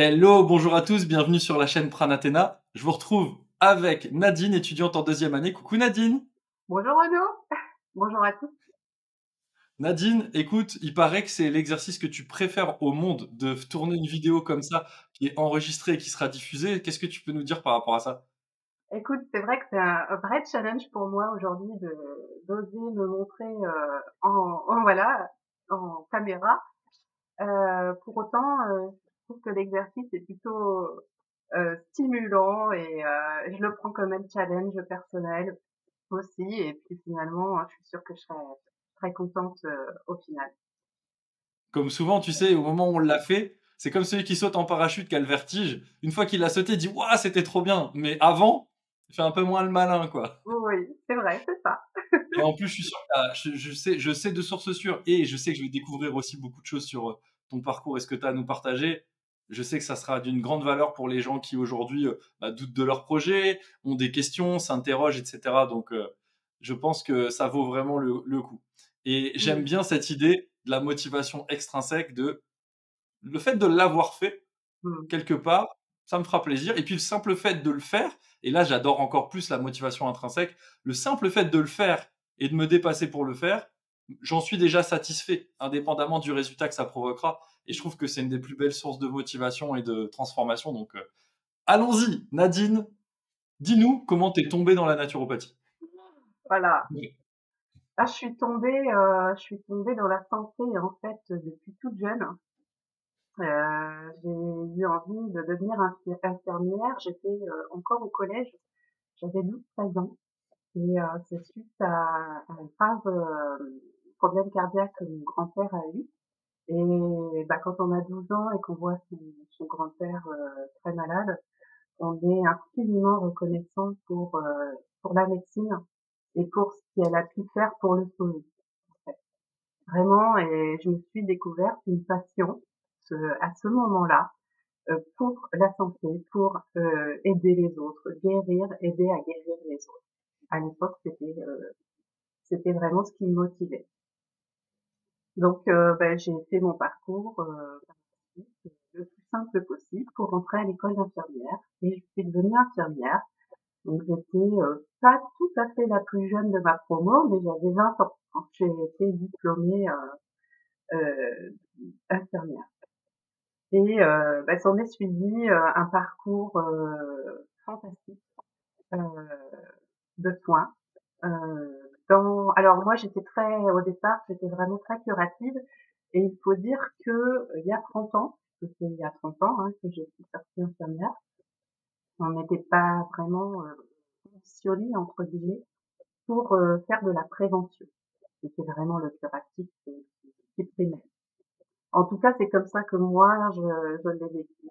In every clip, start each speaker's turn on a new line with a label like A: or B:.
A: Hello, bonjour à tous, bienvenue sur la chaîne Pranathena. Je vous retrouve avec Nadine, étudiante en deuxième année. Coucou Nadine.
B: Bonjour Renaud, bonjour à tous.
A: Nadine, écoute, il paraît que c'est l'exercice que tu préfères au monde de tourner une vidéo comme ça, qui est enregistrée et qui sera diffusée. Qu'est-ce que tu peux nous dire par rapport à ça?
B: Écoute, c'est vrai que c'est un vrai challenge pour moi aujourd'hui de d'oser me montrer voilà en caméra. Pour autant, je trouve que l'exercice est plutôt stimulant et je le prends comme un challenge personnel aussi. Et puis finalement, je suis sûre que je serai très contente au final.
A: Comme souvent, tu sais, au moment où on l'a fait, c'est comme celui qui saute en parachute qui a le vertige. Une fois qu'il a sauté, il dit «Waouh, c'était trop bien!» Mais avant, il fait un peu moins le malin, quoi.
B: Oui, c'est vrai, c'est ça.
A: Et en plus, je suis sûr que je sais de sources sûres et je sais que je vais découvrir aussi beaucoup de choses sur ton parcours et ce que tu as à nous partager. Je sais que ça sera d'une grande valeur pour les gens qui aujourd'hui doutent de leur projet, ont des questions, s'interrogent, etc. Donc, je pense que ça vaut vraiment le coup. Et j'aime
B: Mm,
A: bien cette idée de la motivation extrinsèque, de le fait de l'avoir fait
B: mm,
A: quelque part, ça me fera plaisir. Et puis le simple fait de le faire, et là j'adore encore plus la motivation intrinsèque, le simple fait de le faire et de me dépasser pour le faire, j'en suis déjà satisfait, indépendamment du résultat que ça provoquera. Et je trouve que c'est une des plus belles sources de motivation et de transformation. Donc allons-y, Nadine, dis-nous comment t'es tombée dans la naturopathie.
B: voilà.
A: Oui.
B: Ah, je suis tombée dans la santé en fait depuis toute jeune. J'ai eu envie de devenir infirmière. J'étais encore au collège, j'avais 12-13 ans et c'est suite à un grave problème cardiaque que mon grand-père a eu. Et bah, quand on a 12 ans et qu'on voit son grand-père très malade, on est infiniment reconnaissant pour la médecine et pour ce qu'elle a pu faire pour le sauver. Vraiment, et je me suis découverte une passion à ce moment-là pour la santé, pour aider les autres, guérir, aider à guérir les autres. À l'époque, c'était vraiment ce qui me motivait. Donc, ben, j'ai fait mon parcours le plus simple possible pour rentrer à l'école d'infirmière et je suis devenue infirmière. Donc, j'étais pas tout à fait la plus jeune de ma promo, mais j'avais 20 ans quand j'ai été diplômée euh, infirmière. Et bah, s'en est suivi un parcours fantastique euh, de soins. Alors moi j'étais au départ j'étais vraiment très curative et il faut dire que il y a 30 ans, parce que c'est il y a 30 ans hein, que je suis sortie infirmière, on n'était pas vraiment conditionné entre guillemets pour faire de la prévention. C'était vraiment le curatif qui primait. En tout cas c'est comme ça que moi je l'ai vécu.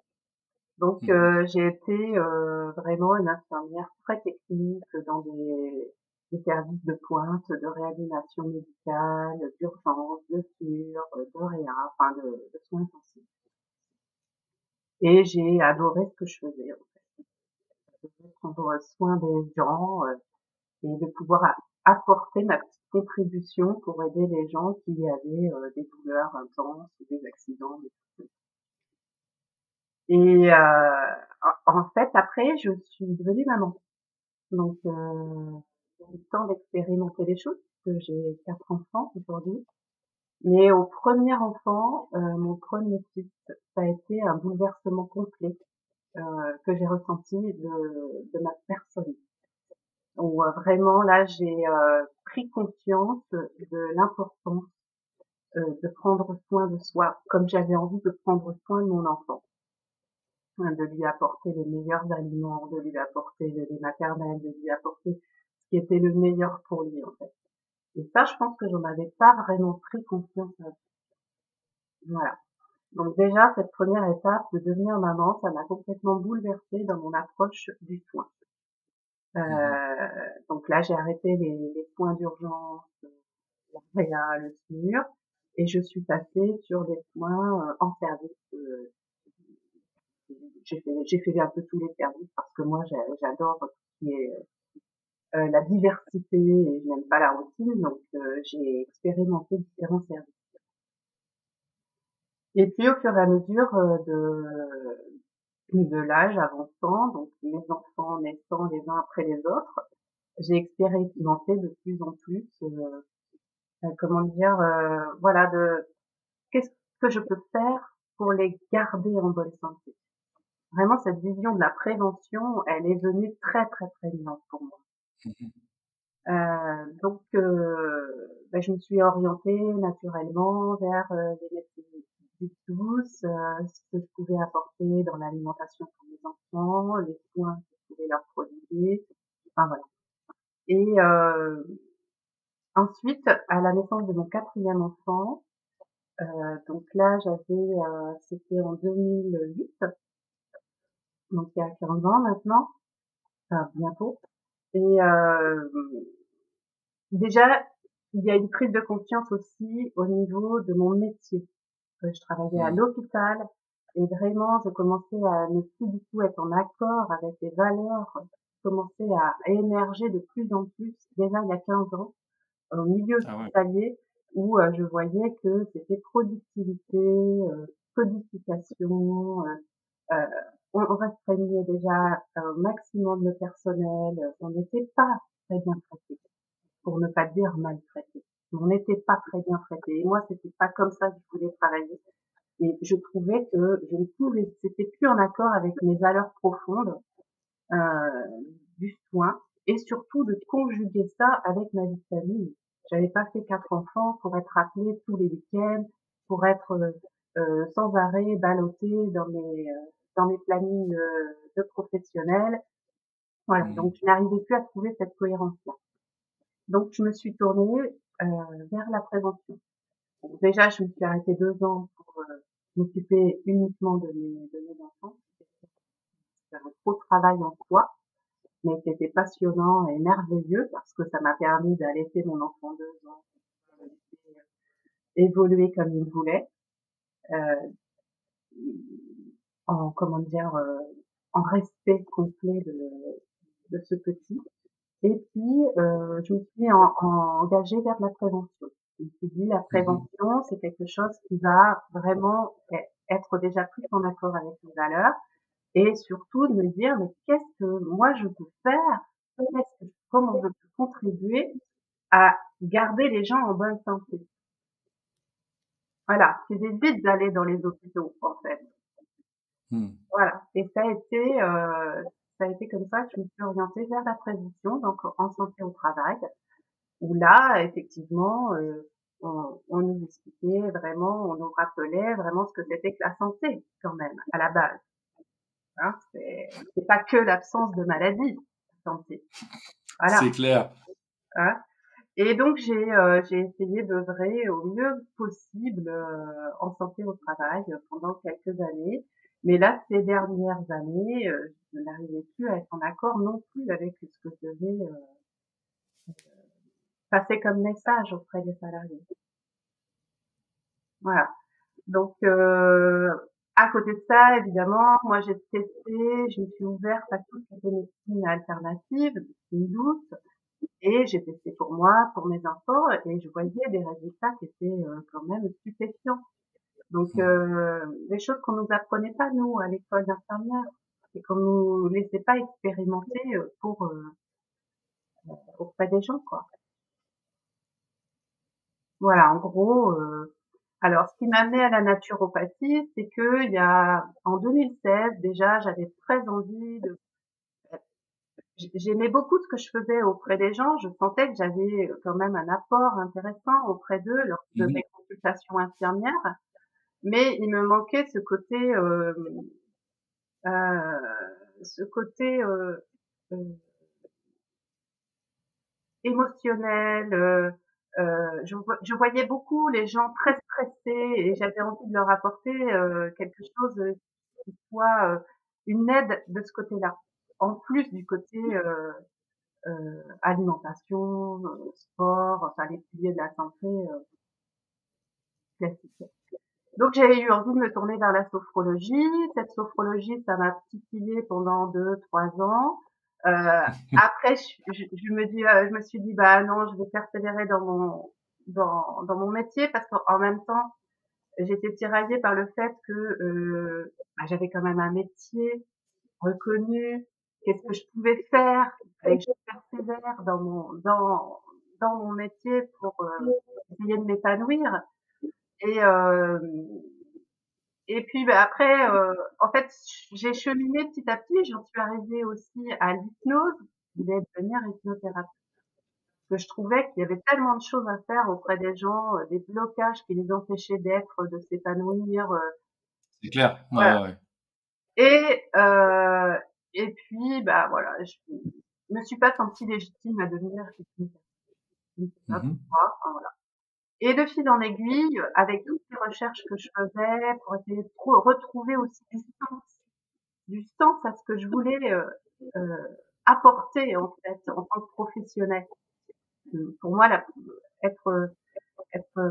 B: Donc,
A: Mhm.
B: j'ai été vraiment une infirmière très technique dans des services de pointe, de réanimation médicale, d'urgence, de cure, de réa, enfin de soins intensifs. Et j'ai adoré ce que je faisais, en fait. J'adorais prendre soin des gens et de pouvoir apporter ma petite contribution pour aider les gens qui avaient des douleurs intenses ou des accidents. Et en fait, après, je suis devenue maman. Donc, j'ai eu le temps d'expérimenter les choses, puisque j'ai 4 enfants aujourd'hui. Mais au premier enfant, mon premier fils, ça a été un bouleversement complet que j'ai ressenti de ma personne. Où vraiment là, j'ai pris conscience de l'importance de prendre soin de soi, comme j'avais envie de prendre soin de mon enfant, hein, de lui apporter les meilleurs aliments, de lui apporter le lait maternel, de lui apporter ce qui était le meilleur pour lui en fait. Et ça, je pense que j'en avais pas vraiment pris conscience avant. Voilà. Donc déjà, cette première étape de devenir maman, ça m'a complètement bouleversée dans mon approche du soin.
A: Mhm.
B: Donc là, j'ai arrêté les soins d'urgence, la réa, le SMUR, et je suis passée sur des soins en service. J'ai fait un peu tous les services parce que moi, j'adore tout ce qui est la diversité et je n'aime pas la routine, donc j'ai expérimenté différents services. Et puis au fur et à mesure de l'âge avançant, donc mes enfants naissant les uns après les autres, j'ai expérimenté de plus en plus, comment dire, voilà, de qu'est-ce que je peux faire pour les garder en bonne santé. Vraiment, cette vision de la prévention, elle est venue très très prégnante pour moi. Donc, je me suis orientée naturellement vers les médecines dites douces, ce que je pouvais apporter dans l'alimentation pour mes enfants, les soins que je pouvais leur prodiguer, enfin voilà. Et ensuite, à la naissance de mon quatrième enfant, donc là j'avais, c'était en 2008, donc il y a 15 ans maintenant, enfin bientôt. Et déjà, il y a une prise de conscience aussi au niveau de mon métier. Je travaillais à
A: Mmh.
B: l'hôpital et vraiment, je commençais à ne plus du tout être en accord avec les valeurs qui commençaient à émerger de plus en plus, déjà il y a 15 ans, au milieu
A: Ah ouais.
B: hospitalier, où je voyais que c'était productivité, codification, euh, on restreignait déjà au maximum le personnel, on n'était pas très bien traité, pour ne pas dire maltraité. On n'était pas très bien traité. Et moi, c'était pas comme ça que je voulais travailler. Et je trouvais que je ne pouvais, c'était plus en accord avec mes valeurs profondes du soin et surtout de conjuguer ça avec ma vie de famille. J'avais pas fait 4 enfants pour être appelée tous les week-ends, pour être sans arrêt ballottée dans mes plannings de professionnels. Voilà,
A: Mmh.
B: donc je n'arrivais plus à trouver cette cohérence-là. Donc je me suis tournée vers la prévention. Donc, déjà, je me suis arrêtée 2 ans pour m'occuper uniquement de mes enfants. C'était un gros travail en soi, mais qui était passionnant et merveilleux parce que ça m'a permis d'allaiter mon enfant 2 ans, de le laisser évoluer comme il voulait, euh, en comment dire, en respect complet de ce petit. Et puis, je me suis engagée vers la prévention. Je me suis dit, la
A: Mmh.
B: prévention, c'est quelque chose qui va vraiment être déjà plus en accord avec mes valeurs et surtout de me dire, mais qu'est-ce que moi je peux faire? Comment je peux contribuer à garder les gens en bonne santé? Voilà, c'est vite d'aller dans les hôpitaux, en fait.
A: Mmh.
B: Voilà. Et ça a été comme ça que je me suis orientée vers la prévention, donc en santé au travail. Où là, effectivement, on nous expliquait vraiment, on nous rappelait vraiment ce que c'était que la santé, quand même, à la base. Hein. C'est pas que l'absence de maladie, la santé.
A: C'est
B: Voilà.
A: clair.
B: Hein. Et donc j'ai essayé d'œuvrer au mieux possible en santé au travail pendant quelques années. Mais là, ces dernières années, je n'arrivais plus à être en accord non plus avec ce que je devais passer comme message auprès des salariés. Voilà. Donc, à côté de ça, évidemment, moi j'ai testé, je me suis ouverte à toutes les médecines alternatives, médecine douce, et j'ai testé pour moi, pour mes enfants, et je voyais des résultats qui étaient quand même stupéfiants. Donc,
A: Mmh.
B: des choses qu'on nous apprenait pas nous à l'école d'infirmière, et qu'on nous laissait pas expérimenter pour auprès des gens, quoi. Voilà, en gros. Alors, ce qui m'a amené à la naturopathie, c'est que il y a en 2016 déjà, j'avais très envie de. J'aimais beaucoup ce que je faisais auprès des gens. Je sentais que j'avais quand même un apport intéressant auprès d'eux lors de
A: Mmh.
B: mes consultations infirmières, mais il me manquait ce côté émotionnel. Je voyais beaucoup les gens très stressés et j'avais envie de leur apporter quelque chose qui soit une aide de ce côté-là, en plus du côté alimentation, sport, enfin les piliers de la santé classique. Donc j'ai eu envie de me tourner vers la sophrologie. Cette sophrologie, ça m'a titillé pendant 2, 3 ans. Après, je me suis dit, bah non, je vais persévérer dans mon métier parce qu'en même temps, j'étais tiraillée par le fait que bah, j'avais quand même un métier reconnu. Qu'est-ce que je pouvais faire? Il fallait que je persévère dans mon métier pour essayer de m'épanouir. Et et puis bah, après, en fait, j'ai cheminé petit à petit. J'en suis arrivée aussi à l'hypnose. Je voulais devenir hypnothérapeute. Que je trouvais qu'il y avait tellement de choses à faire auprès des gens, des blocages qui les empêchaient d'être, de s'épanouir,
A: C'est clair. Ouais,
B: voilà.
A: ouais, ouais.
B: Et et puis bah voilà, je me suis pas sentie légitime à devenir hypnothérapeute. Je ne sais pas
A: Mhm.
B: pourquoi, enfin voilà. Et de fil en aiguille, avec toutes les recherches que je faisais pour essayer de retrouver aussi du sens à ce que je voulais apporter en fait en tant que professionnelle. Pour moi, être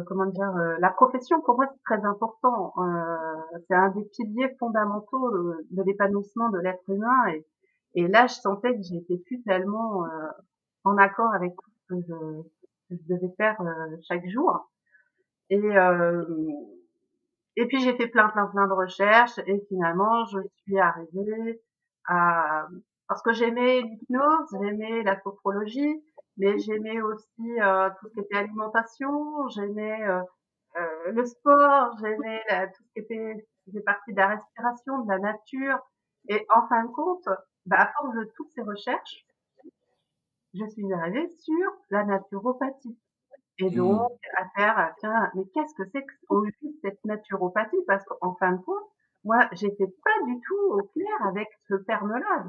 B: comment dire, la profession pour moi c'est très important. C'est un des piliers fondamentaux de l'épanouissement de l'être humain et là je sentais que j'étais plus tellement en accord avec tout ce que je devais faire chaque jour. Et et puis j'ai fait plein de recherches et finalement je suis arrivée à parce que j'aimais l'hypnose, j'aimais la sophrologie, mais j'aimais aussi tout ce qui était alimentation, j'aimais le sport, j'aimais tout ce qui était faisait partie de la respiration, de la nature. Et en fin de compte, bah, à force de toutes ces recherches, je suis arrivée sur la naturopathie. Et donc,
A: Mhm.
B: à faire, tiens, mais qu'est-ce que c'est que au juste cette naturopathie? Parce qu'en fin de compte, moi, j'étais pas du tout au clair avec ce terme-là.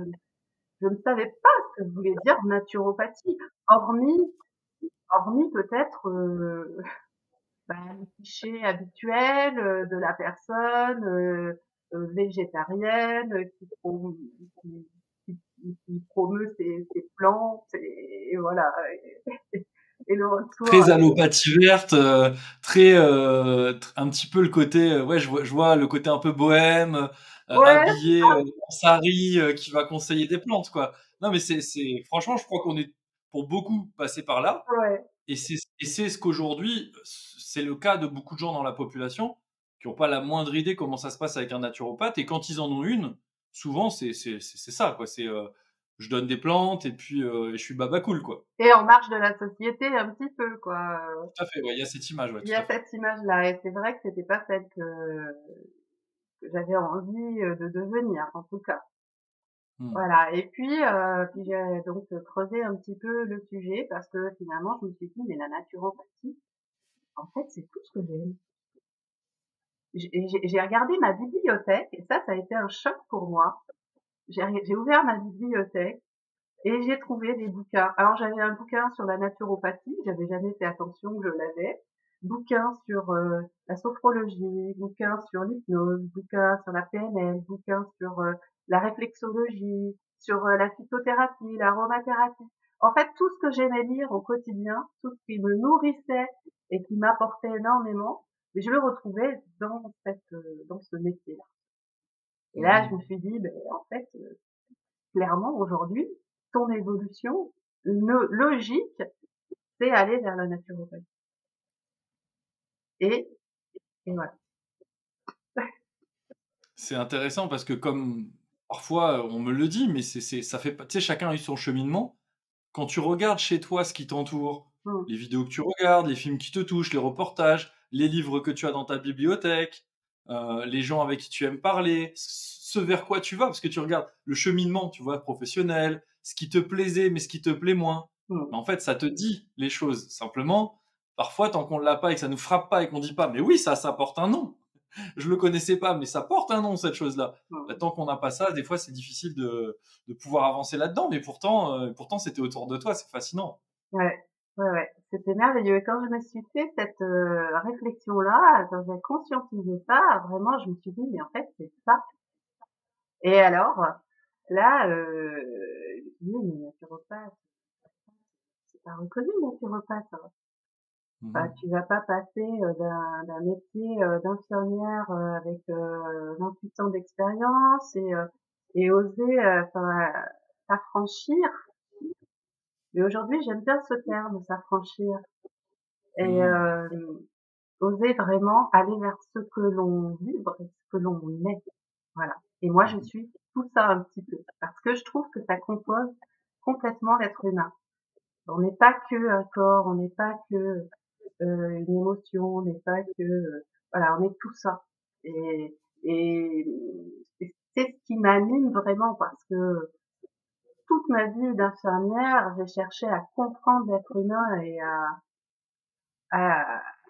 B: Je ne savais pas ce que voulait dire naturopathie, hormis, hormis peut-être bah, les clichés habituels de la personne végétarienne qui, qui promeut ses plantes et voilà. Et le retour.
A: Très allopathie verte, très un petit peu le côté, ouais, je vois le côté un peu bohème,
B: Ouais,
A: habillé en sari, qui va conseiller des plantes, quoi. Non, mais c'est franchement, je crois qu'on est pour beaucoup passé par là,
B: ouais,
A: et c'est ce qu'aujourd'hui, c'est le cas de beaucoup de gens dans la population qui ont pas la moindre idée comment ça se passe avec un naturopathe, et quand ils en ont une, souvent c'est ça, quoi. C'est je donne des plantes et puis je suis baba cool, quoi.
B: et en marge de la société un petit peu quoi.
A: Tout à fait, ouais, il y a cette image, ouais,
B: Il y
A: tout
B: a
A: à fait.
B: cette image-là et c'est vrai que c'était pas celle que j'avais envie de devenir en tout cas.
A: Mmh.
B: Voilà et puis j'ai donc creusé un petit peu le sujet parce que finalement je me suis dit: «Mais la naturopathie, en fait, c'est tout ce que j'aime». J'ai regardé ma bibliothèque et ça a été un choc pour moi. J'ai ouvert ma bibliothèque et j'ai trouvé des bouquins. Alors j'avais un bouquin sur la naturopathie, j'avais jamais fait attention que je l'avais. Bouquin sur la sophrologie, bouquin sur l'hypnose, bouquin sur la PNL, bouquin sur la réflexologie, sur la phytothérapie, l'aromathérapie. En fait, tout ce que j'aimais lire au quotidien, tout ce qui me nourrissait et qui m'apportait énormément, mais je le retrouvais dans ce métier-là. Et là,
A: Mmh.
B: je me suis dit, ben, en fait, clairement, aujourd'hui, ton évolution logique, c'est aller vers la naturopathie. Et, et voilà.
A: C'est intéressant parce que comme parfois on me le dit, mais ça fait pas, tu sais, chacun a eu son cheminement. Quand tu regardes chez toi ce qui t'entoure,
B: Mmh,
A: les vidéos que tu regardes, les films qui te touchent, les reportages, les livres que tu as dans ta bibliothèque, les gens avec qui tu aimes parler, ce vers quoi tu vas, parce que tu regardes le cheminement, tu vois, professionnel, ce qui te plaisait, mais ce qui te plaît moins.
B: mmh.
A: Mais en fait, ça te dit les choses. Simplement, parfois, tant qu'on ne l'a pas et que ça nous frappe pas et qu'on dit pas, mais oui, ça porte un nom. Je le connaissais pas, mais ça porte un nom, cette chose-là. Bah,
B: Mmh.
A: tant qu'on n'a pas ça, des fois, c'est difficile de pouvoir avancer là-dedans, mais pourtant, c'était autour de toi, c'est fascinant.
B: Ouais, ouais, ouais. C'était merveilleux. Et quand je me suis fait cette réflexion-là, quand j'ai conscientisé ça, vraiment, je me suis dit, mais en fait, c'est ça. Et alors, là, je me suis dit, mais naturopathe, c'est pas reconnu, naturopathe, hein. Bah,
A: Mhm.
B: tu vas pas passer d'un métier d'infirmière avec 28 ans d'expérience et oser enfin, s'affranchir. Mais aujourd'hui, j'aime bien ce terme, s'affranchir. Et
A: Mhm.
B: oser vraiment aller vers ce que l'on vibre et ce que l'on est. Voilà. Et moi, je
A: Mmh.
B: suis tout ça un petit peu. Parce que je trouve que ça compose complètement l'être humain. On n'est pas que un corps, on n'est pas que une émotion, on n'est pas que voilà, on est tout ça. Et, et, et c'est ce qui m'anime vraiment parce que toute ma vie d'infirmière, j'ai cherché à comprendre l'être humain et à,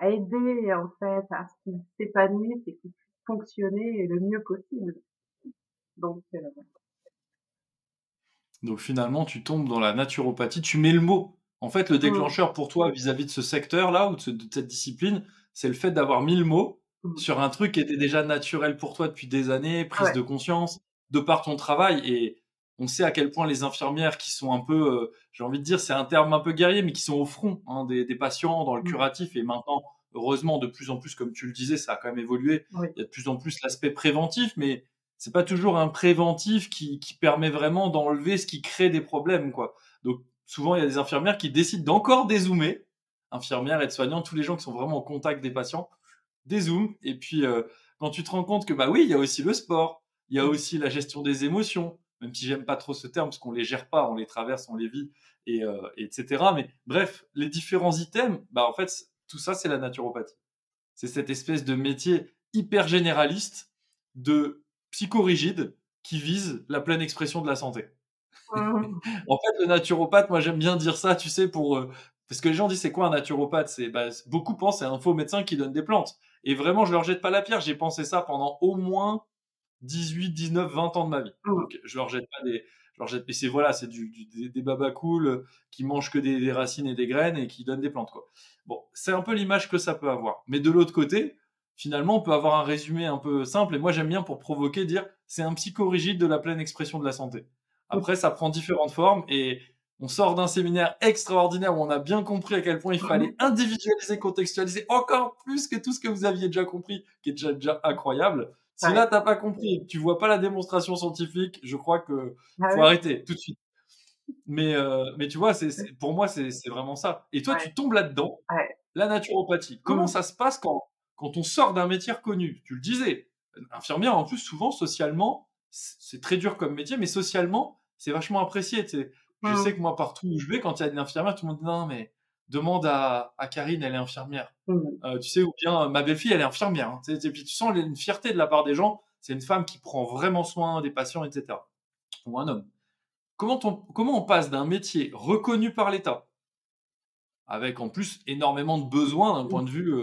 B: à aider en fait à ce qu'il s'épanouisse et qu'il puisse fonctionner le mieux possible. Donc
A: Donc finalement, tu tombes dans la naturopathie, tu mets le mot. En fait, le
B: mmh,
A: déclencheur pour toi vis-à-vis de ce secteur-là ou de cette discipline, c'est le fait d'avoir mis le mot
B: mmh,
A: sur un truc qui était déjà naturel pour toi depuis des années, prise
B: ouais,
A: de conscience, de par ton travail. Et on sait à quel point les infirmières qui sont un peu, j'ai envie de dire, c'est un terme un peu guerrier, mais qui sont au front hein, des patients dans le
B: mmh,
A: curatif. Et maintenant, heureusement, de plus en plus, comme tu le disais, ça a quand même évolué.
B: oui,
A: Il y a de plus en plus l'aspect préventif, mais c'est pas toujours un préventif qui permet vraiment d'enlever ce qui crée des problèmes, quoi. Donc, souvent, il y a des infirmières qui décident d'encore dézoomer. Infirmières, aides-soignantes, tous les gens qui sont vraiment au contact des patients, dézoom. Et puis, quand tu te rends compte que, bah oui, il y a aussi le sport, il y a
B: mmh,
A: aussi la gestion des émotions, même si j'aime pas trop ce terme, parce qu'on les gère pas, on les traverse, on les vit, etc. Mais bref, les différents items, bah en fait, tout ça, c'est la naturopathie. C'est cette espèce de métier hyper généraliste de psychorigide qui vise la pleine expression de la santé.
B: mmh,
A: En fait, le naturopathe, moi j'aime bien dire ça, tu sais, parce que les gens disent c'est quoi un naturopathe? Beaucoup pensent c'est un faux médecin qui donne des plantes. Et vraiment, je leur jette pas la pierre. J'ai pensé ça pendant au moins 18, 19, 20 ans de ma vie.
B: mmh,
A: Donc je leur jette pas des, je leur jette, mais c'est voilà, c'est des babas cool qui mangent que des racines et des graines et qui donnent des plantes quoi. Bon, c'est un peu l'image que ça peut avoir. Mais de l'autre côté, finalement, on peut avoir un résumé un peu simple. Et moi, j'aime bien pour provoquer dire c'est un psychorigide de la pleine expression de la santé.
B: mmh,
A: Après, ça prend différentes formes et on sort d'un séminaire extraordinaire où on a bien compris à quel point il fallait
B: mmh,
A: individualiser, contextualiser encore plus que tout ce que vous aviez déjà compris, qui est déjà incroyable. Si
B: ouais,
A: là, t'as pas compris et que tu vois pas la démonstration scientifique, je crois que
B: ah
A: faut
B: oui,
A: arrêter tout de suite. Mais tu vois, pour moi, c'est vraiment ça. Et toi,
B: ouais,
A: tu tombes là-dedans,
B: ouais,
A: la naturopathie. Comment
B: mmh,
A: ça se passe quand on sort d'un métier reconnu? Tu le disais, infirmière, en plus, souvent, socialement, c'est très dur comme métier, mais socialement, c'est vachement apprécié. Tu sais. Je sais
B: mmh,
A: que moi, partout où je vais, quand il y a une infirmière, tout le monde dit non, mais demande à Karine, elle est infirmière.
B: mmh,
A: Tu sais, ou bien ma belle-fille, elle est infirmière. Hein, tu sais, et puis tu sens une fierté de la part des gens. C'est une femme qui prend vraiment soin des patients, etc. Ou un homme. Comment on passe d'un métier reconnu par l'État, avec en plus énormément de besoins d'un
B: mmh.
A: point de vue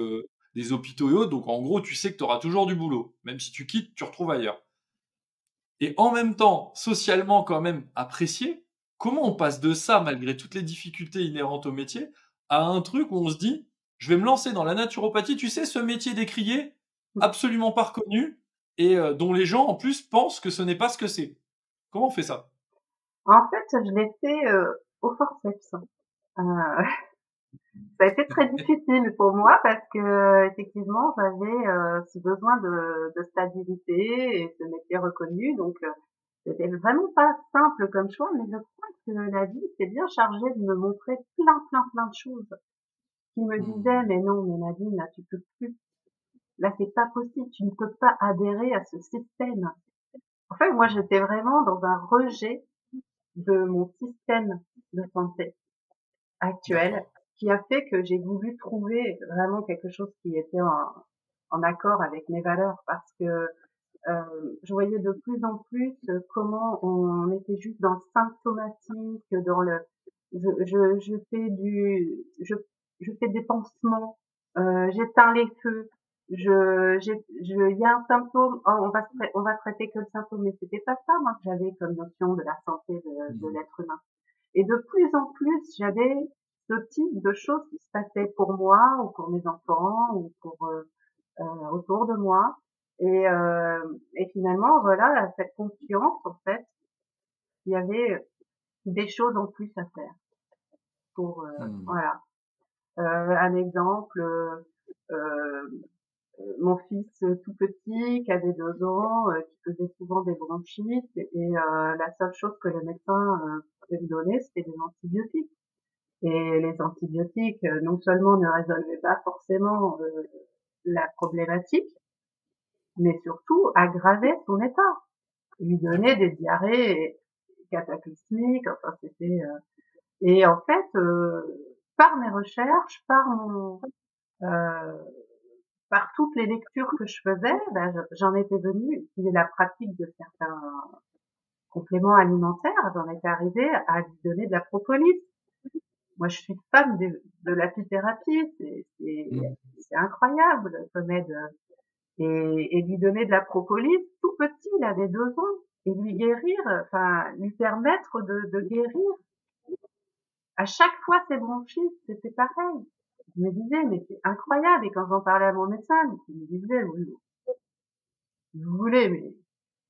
A: des hôpitaux et autres, donc en gros, tu sais que tu auras toujours du boulot. Même si tu quittes, tu retrouves ailleurs. Et en même temps, socialement quand même apprécié, comment on passe de ça, malgré toutes les difficultés inhérentes au métier, à un truc où on se dit, je vais me lancer dans la naturopathie, tu sais, ce métier décrié, absolument pas reconnu, et dont les gens en plus pensent que ce n'est pas ce que c'est. Comment on fait ça?
B: En fait, je l'ai fait, au forceps. Ça a été très difficile pour moi parce que effectivement j'avais, ce besoin de stabilité et ce métier reconnu donc c'était vraiment pas simple comme choix, mais je crois que la vie s'est bien chargée de me montrer plein, plein, plein de choses qui me disaient:
A: Mmh.
B: «Mais non, mais Nadine, là, tu peux plus. Là, c'est pas possible. Tu ne peux pas adhérer à ce système». En fait, moi, j'étais vraiment dans un rejet de mon système de santé actuel
A: D'accord.
B: qui a fait que j'ai voulu trouver vraiment quelque chose qui était en accord avec mes valeurs parce que je voyais de plus en plus comment on était juste dans le symptomatique, dans le je fais je fais des pansements, j'éteins les feux, il y a un symptôme, oh, on va traiter que le symptôme, mais c'était pas ça moi que j'avais comme notion de la santé de
A: Mmh.
B: l'être humain. Et de plus en plus, j'avais ce type de choses qui se passaient pour moi ou pour mes enfants ou pour autour de moi. Et finalement, voilà, cette conscience, en fait, il y avait des choses en plus à faire pour,
A: Mmh.
B: voilà. Un exemple, mon fils tout petit, qui avait 2 ans, qui faisait souvent des bronchites la seule chose que le médecin pouvait lui donner, c'était des antibiotiques. Et les antibiotiques, non seulement ne résolvaient pas forcément la problématique, mais surtout aggraver son état. Lui donner
A: D'accord.
B: des diarrhées cataclysmiques, enfin c'était et en fait, par mes recherches, heu, par toutes les lectures que je faisais, bah, j'en étais venue, utiliser la pratique de certains compléments alimentaires, j'en étais arrivée à lui donner de la propolis. Moi, je suis fan de l'apithérapie,
A: Mmh.
B: c'est incroyable comme aide. Et lui donner de la propolis, tout petit, il avait 2 ans, et lui guérir, enfin lui permettre de guérir. À chaque fois, ses bronchites, c'était pareil. Je me disais, mais c'est incroyable. Et quand j'en parlais à mon médecin, il me disait, oui, vous voulez, mais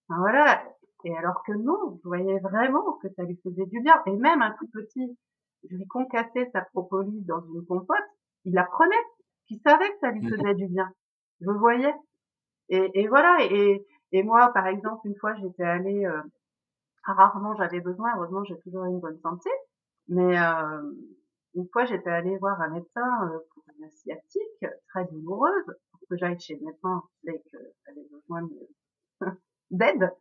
B: enfin, voilà. Et alors que non, je voyais vraiment que ça lui faisait du bien. Et même un tout petit, je lui concassais sa propolis dans une compote, il la prenait, il savait que ça lui
A: Mmh.
B: faisait du bien. Je le voyais. Et voilà. Et moi, par exemple, une fois, j'étais allée, rarement j'avais besoin, heureusement, j'ai toujours une bonne santé, mais une fois, j'étais allée voir un médecin pour une sciatique très douloureuse, pour que j'aille chez le médecin, il savait que j'avais besoin d'aide.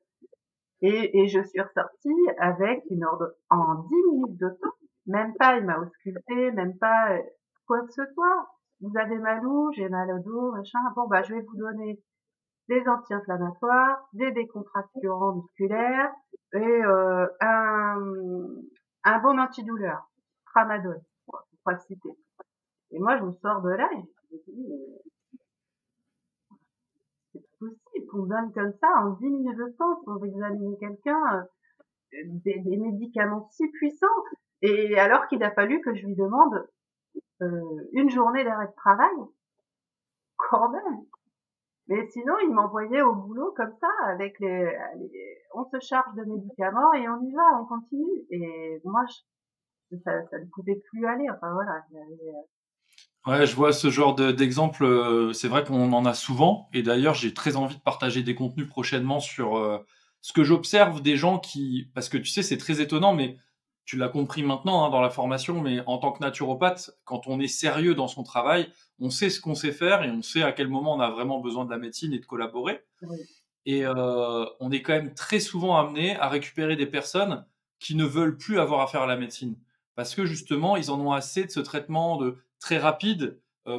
B: Et je suis ressortie avec une ordre en 10 minutes de temps. Même pas, il m'a ausculté, même pas quoi que ce soit. Vous avez mal où? J'ai mal au dos, machin. Bon, bah, je vais vous donner des anti-inflammatoires, des décontracturants musculaires et un bon antidouleur, tramadol, pour pas le citer. Et moi, je me sors de là et je me dis, mais c'est pas possible qu'on donne comme ça en 10 minutes de temps sans examiner quelqu'un des médicaments si puissants. Et alors qu'il a fallu que je lui demande une journée d'arrêt de travail, quand même. Mais sinon, il m'envoyait au boulot comme ça, avec on se charge de médicaments et on y va, on continue. Et moi, ça ne pouvait plus aller. Enfin voilà,
A: Ouais, je vois ce genre d'exemple, c'est vrai qu'on en a souvent et d'ailleurs, j'ai très envie de partager des contenus prochainement sur, ce que j'observe des gens qui parce que tu sais, c'est très étonnant, mais tu l'as compris maintenant, hein, dans la formation, mais en tant que naturopathe, quand on est sérieux dans son travail, on sait ce qu'on sait faire et on sait à quel moment on a vraiment besoin de la médecine et de collaborer.
B: oui,
A: Et on est quand même très souvent amené à récupérer des personnes qui ne veulent plus avoir affaire à la médecine. Parce que justement, ils en ont assez de ce traitement de très rapide,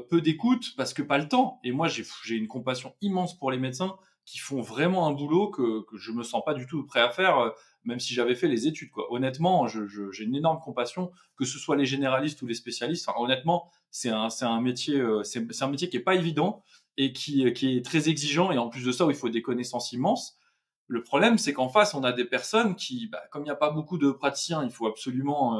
A: peu d'écoute, parce que pas le temps. Et moi, j'ai une compassion immense pour les médecins qui font vraiment un boulot que je me sens pas du tout prêt à faire, même si j'avais fait les études, quoi. Honnêtement, j'ai une énorme compassion, que ce soit les généralistes ou les spécialistes. Enfin, honnêtement, c'est un métier, c'est un métier qui est pas évident et qui est très exigeant et en plus de ça où il faut des connaissances immenses. Le problème, c'est qu'en face, on a des personnes qui, bah, comme il n'y a pas beaucoup de praticiens, il faut absolument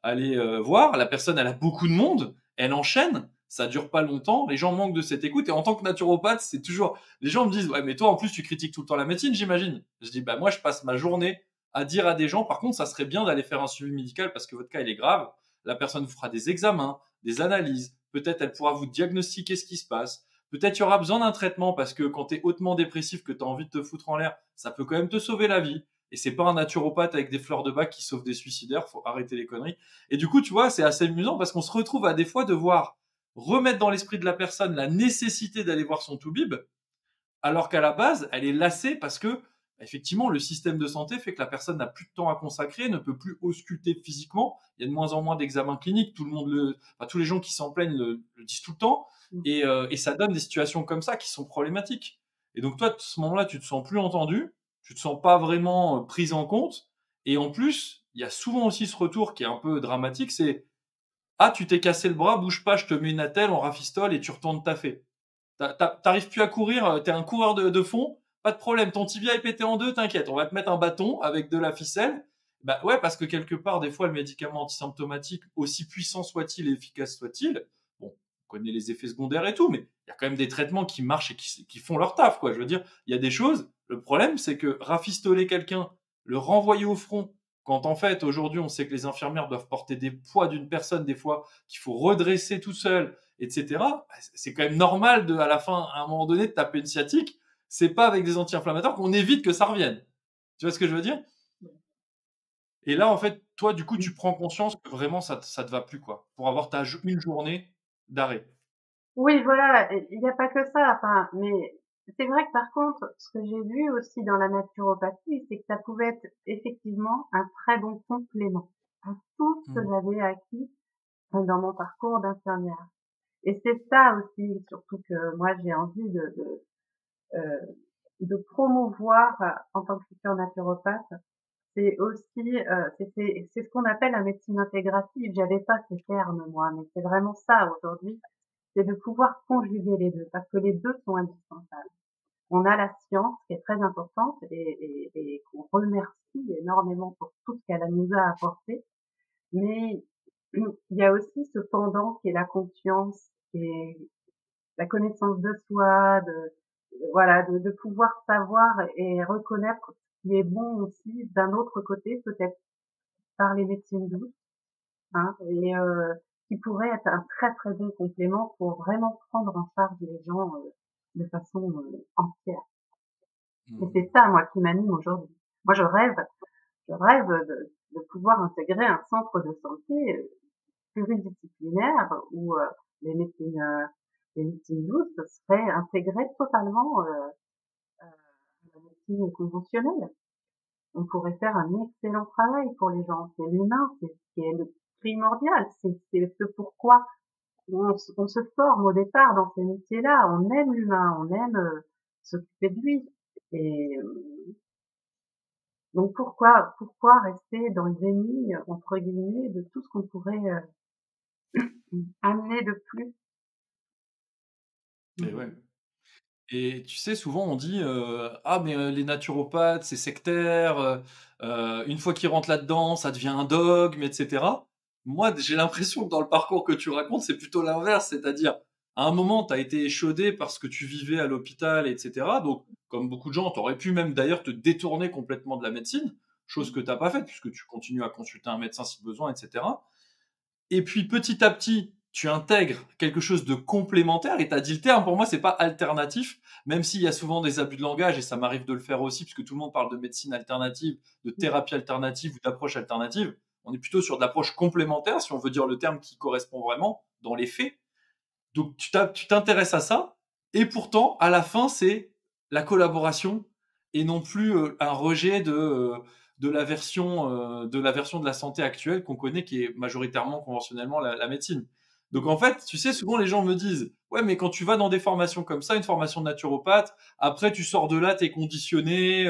A: aller voir. La personne, elle a beaucoup de monde, elle enchaîne, ça dure pas longtemps, les gens manquent de cette écoute. Et en tant que naturopathe, c'est toujours, les gens me disent, ouais, mais toi, en plus, tu critiques tout le temps la médecine, j'imagine. Je dis, bah, moi, je passe ma journée à dire à des gens, par contre, ça serait bien d'aller faire un suivi médical parce que votre cas, il est grave. La personne vous fera des examens, des analyses. Peut-être elle pourra vous diagnostiquer ce qui se passe. Peut-être il y aura besoin d'un traitement parce que quand tu es hautement dépressif, que tu as envie de te foutre en l'air, ça peut quand même te sauver la vie. Et c'est pas un naturopathe avec des fleurs de bac qui sauve des suicidaires, faut arrêter les conneries. Et du coup, tu vois, c'est assez amusant parce qu'on se retrouve à des fois devoir remettre dans l'esprit de la personne la nécessité d'aller voir son toubib, alors qu'à la base, elle est lassée parce que, effectivement, le système de santé fait que la personne n'a plus de temps à consacrer, ne peut plus ausculter physiquement. Il y a de moins en moins d'examens cliniques. Tout le monde enfin, tous les gens qui s'en plaignent le disent tout le temps. Et ça donne des situations comme ça qui sont problématiques. Et donc, toi, à ce moment-là, tu te sens plus entendu, tu te sens pas vraiment prise en compte. Et en plus, il y a souvent aussi ce retour qui est un peu dramatique, c'est ah, tu t'es cassé le bras, bouge pas, je te mets une attelle, on rafistole et tu retournes taffer. T'arrives plus à courir, t'es un coureur de fond, pas de problème, ton tibia est pété en deux, t'inquiète, on va te mettre un bâton avec de la ficelle. Bah ouais, parce que quelque part, des fois, le médicament antisymptomatique, aussi puissant soit-il et efficace soit-il, bon, on connaît les effets secondaires et tout, mais il y a quand même des traitements qui marchent et qui font leur taf, quoi. Je veux dire, il y a des choses. Le problème, c'est que rafistoler quelqu'un, le renvoyer au front, quand en fait, aujourd'hui, on sait que les infirmières doivent porter des poids d'une personne, des fois, qu'il faut redresser tout seul, etc. C'est quand même normal de, à la fin, à un moment donné, de taper une sciatique. C'est pas avec des anti-inflammatoires qu'on évite que ça revienne. Tu vois ce que je veux dire? Et là, en fait, toi, du coup, tu prends conscience que vraiment ça te va plus, quoi. Pour avoir une journée d'arrêt.
B: Oui, voilà, il n'y a pas que ça, enfin, mais c'est vrai que par contre, ce que j'ai vu aussi dans la naturopathie, c'est que ça pouvait être effectivement un très bon complément à tout ce que
A: Mmh.
B: j'avais acquis dans mon parcours d'infirmière. Et c'est ça aussi, surtout que moi j'ai envie euh, de promouvoir en tant que future naturopathe, c'est aussi, c'est ce qu'on appelle la médecine intégrative. J'avais pas ces termes moi, mais c'est vraiment ça aujourd'hui, c'est de pouvoir conjuguer les deux, parce que les deux sont indispensables. On a la science qui est très importante et qu'on remercie énormément pour tout ce qu'elle nous a apporté, mais il y a aussi ce pendant qui est la conscience, qui est la connaissance de soi, voilà, de pouvoir savoir et reconnaître ce qui est bon aussi d'un autre côté, peut-être par les médecines douces, hein, et qui pourrait être un très très bon complément pour vraiment prendre en charge les gens de façon entière. Et
A: Mmh.
B: c'est ça, moi, qui m'anime aujourd'hui. Moi, je rêve de pouvoir intégrer un centre de santé pluridisciplinaire où les médecines, euh, les médecines douces seraient intégrées totalement à la médecine conventionnelle. On pourrait faire un excellent travail pour les gens. C'est l'humain, c'est ce qui est le primordial, c'est ce pourquoi on se forme au départ dans ces métiers-là. On aime l'humain, on aime s'occuper de lui. Et donc pourquoi rester dans le déni entre guillemets de tout ce qu'on pourrait amener de plus.
A: Et ouais.
B: Mhm.
A: Et tu sais, souvent on dit ah, mais les naturopathes, c'est sectaire, une fois qu'ils rentrent là-dedans, ça devient un dogme, etc. Moi, j'ai l'impression que dans le parcours que tu racontes, c'est plutôt l'inverse. C'est-à-dire, à un moment, tu as été échaudé parce que tu vivais à l'hôpital, etc. Donc, comme beaucoup de gens, tu aurais pu même d'ailleurs te détourner complètement de la médecine, chose que tu n'as pas faite, puisque tu continues à consulter un médecin si besoin, etc. Et puis petit à petit, tu intègres quelque chose de complémentaire et tu as dit le terme, pour moi, c'est pas alternatif, même s'il y a souvent des abus de langage et ça m'arrive de le faire aussi, puisque tout le monde parle de médecine alternative, de thérapie alternative ou d'approche alternative. On est plutôt sur de l'approche complémentaire, si on veut dire le terme qui correspond vraiment dans les faits. Donc tu t'intéresses à ça et pourtant, à la fin, c'est la collaboration et non plus un rejet de la version de la santé actuelle qu'on connaît, qui est majoritairement conventionnellement la médecine. Donc en fait, tu sais, souvent les gens me disent, ouais, mais quand tu vas dans des formations comme ça, une formation de naturopathe, après tu sors de là, t'es conditionné,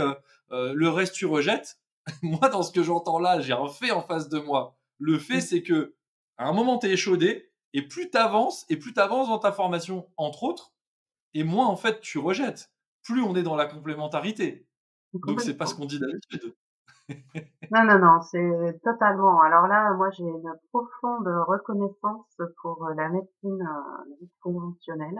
A: le reste tu rejettes. Moi, dans ce que j'entends là, j'ai un fait en face de moi. Le fait, c'est que à un moment, t'es échaudé, et plus t'avances dans ta formation, entre autres, et moins en fait tu rejettes. Plus on est dans la complémentarité. Donc c'est pas ce
B: Complètement.
A: qu'on dit d'habitude.
B: Non, non, non, c'est totalement. Alors là, moi, j'ai une profonde reconnaissance pour la médecine dite conventionnelle.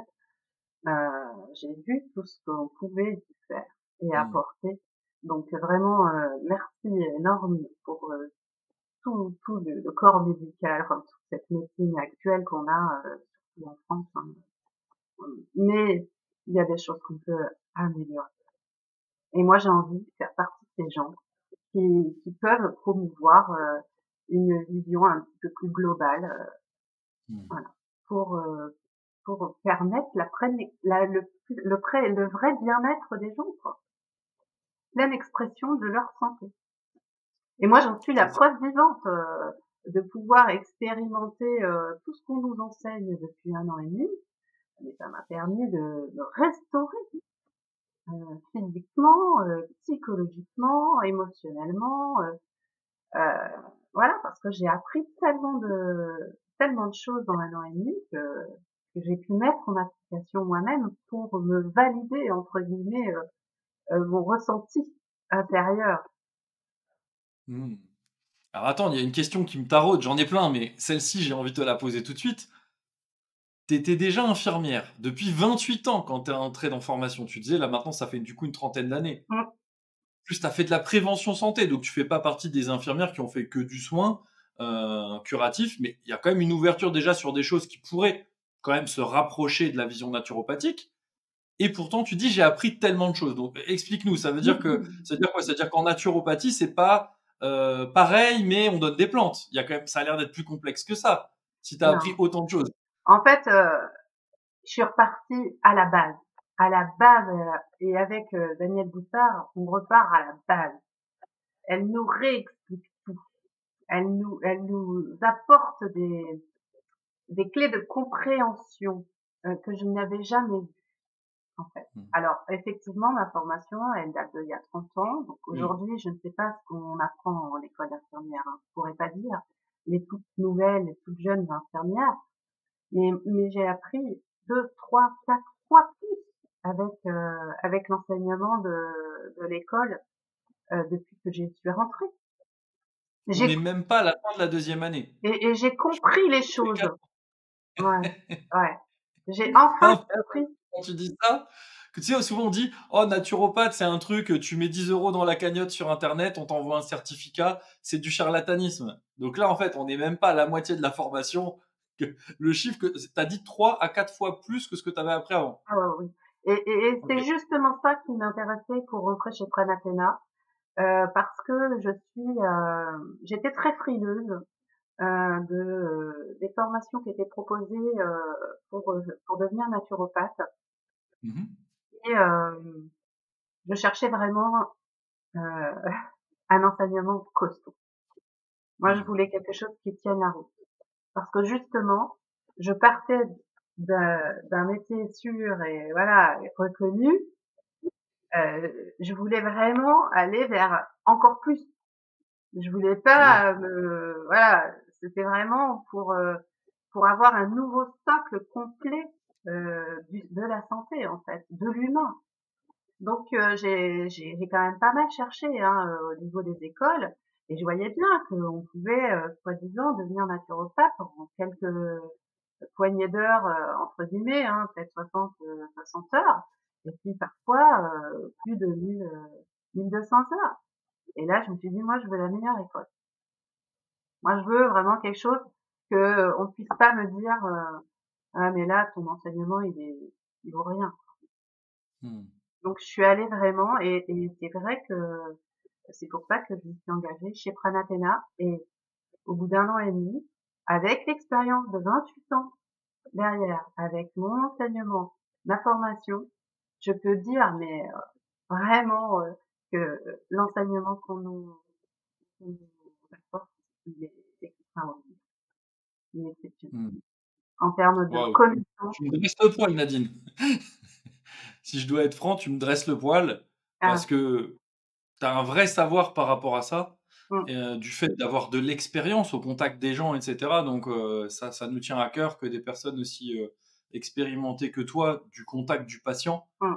B: J'ai vu tout ce qu'on pouvait y faire et
A: Mm.
B: apporter. Donc vraiment, merci énorme pour tout le corps médical, enfin, toute cette médecine actuelle qu'on a, surtout en France, hein. Mais il y a des choses qu'on peut améliorer. Et moi, j'ai envie de faire partie de ces gens qui peuvent promouvoir une vision un petit peu plus globale,
A: Mm.
B: voilà, pour permettre le vrai bien-être des gens, quoi, pleine expression de leur santé. Et moi, j'en suis la
A: C'est ça.
B: preuve vivante de pouvoir expérimenter tout ce qu'on nous enseigne depuis 1 an et demi. Mais ça m'a permis de me restaurer physiquement, psychologiquement, émotionnellement. Voilà, parce que j'ai appris tellement de choses dans 1 an et demi que j'ai pu mettre en application moi-même pour me valider entre guillemets mon ressenti intérieur.
A: Mm. Alors attends, il y a une question qui me taraude, j'en ai plein, mais celle-ci, j'ai envie de te la poser tout de suite. T'étais déjà infirmière depuis 28 ans quand t'es entrée dans formation. Tu disais, là maintenant, ça fait du coup une trentaine d'années.
B: Mm.
A: Plus, tu as fait de la prévention santé, donc tu fais pas partie des infirmières qui ont fait que du soin curatif, mais il y a quand même une ouverture déjà sur des choses qui pourraient quand même se rapprocher de la vision naturopathique. Et pourtant, tu dis j'ai appris tellement de choses. Donc explique-nous. Ça veut dire quoi? Ça veut dire qu'en naturopathie, c'est pas pareil, mais on donne des plantes. Il y a quand même, ça a l'air d'être plus complexe que ça. Si tu as appris
B: Non.
A: autant de choses.
B: En fait, je suis repartie à la base. À la base, et avec Danielle Boussard, on repart à la base. Elle nous réexplique tout. Elle nous apporte des clés de compréhension que je n'avais jamais vues, en fait.
A: Mm.
B: Alors, effectivement, ma formation, elle date d'il y a 30 ans. Donc,
A: Oui.
B: aujourd'hui, je ne sais pas ce qu'on apprend en école d'infirmière. Hein. Je pourrais pas dire les toutes nouvelles, les toutes jeunes infirmières. Mais j'ai appris 2, 3, 4 fois plus avec l'enseignement de l'école depuis que j'y suis rentrée.
A: On
B: J'ai
A: n'est même pas à la fin de la deuxième année.
B: et j'ai
A: Je pense
B: compris les
A: que c'est
B: choses.
A: 4
B: Ouais, ouais. J'ai enfin
A: ans.
B: compris.
A: Quand tu dis ça, que tu sais, souvent on dit, oh, naturopathe, c'est un truc, tu mets 10 euros dans la cagnotte sur Internet, on t'envoie un certificat, c'est du charlatanisme. Donc là, en fait, on n'est même pas à la moitié de la formation. Le chiffre que tu as dit 3 à 4 fois plus que ce que tu avais appris avant.
B: Ah ouais, oui. Et
A: Ok.
B: c'est justement ça qui m'intéressait pour rentrer chez Prenatena, parce que j'étais très frileuse des formations qui étaient proposées pour devenir naturopathe.
A: Mhm.
B: Et je cherchais vraiment euh, un enseignement costaud. Moi, je
A: Mhm.
B: voulais quelque chose qui tienne la route. Parce que justement, je partais d'un métier sûr et voilà, et reconnu. Je voulais vraiment aller vers encore plus. Je voulais
A: Eh oui.
B: pas voilà, c'était vraiment pour avoir un nouveau socle complet de la santé en fait, de l'humain. Donc j'ai quand même pas mal cherché hein, au niveau des écoles et je voyais bien qu'on pouvait soi-disant devenir naturopathe en quelques poignées d'heures entre guillemets, hein, peut-être 60 heures et puis parfois plus de 1200 heures. Et là je me suis dit moi je veux la meilleure école. Moi je veux vraiment quelque chose que on puisse pas me dire ah mais là ton enseignement il vaut rien.
A: Mhm.
B: Donc je suis allée vraiment et c'est vrai que c'est pour ça que je me suis engagée chez Pranatena et au bout d'un an et demi, avec l'expérience de 28 ans derrière, avec mon enseignement, ma formation, je peux dire mais vraiment que l'enseignement qu'on nous apporte, il est extraordinaire, il est exceptionnel.
A: Mhm.
B: En termes de
A: Waouh.
B: connaissances,
A: Tu me dresses le poil, Nadine. Si je dois être franc, tu me dresses le poil parce
B: ah,
A: que tu as un vrai savoir par rapport à ça,
B: mm,
A: du fait d'avoir de l'expérience au contact des gens, et cetera. Donc ça nous tient à cœur que des personnes aussi, expérimentées que toi, du contact du patient.
B: mm,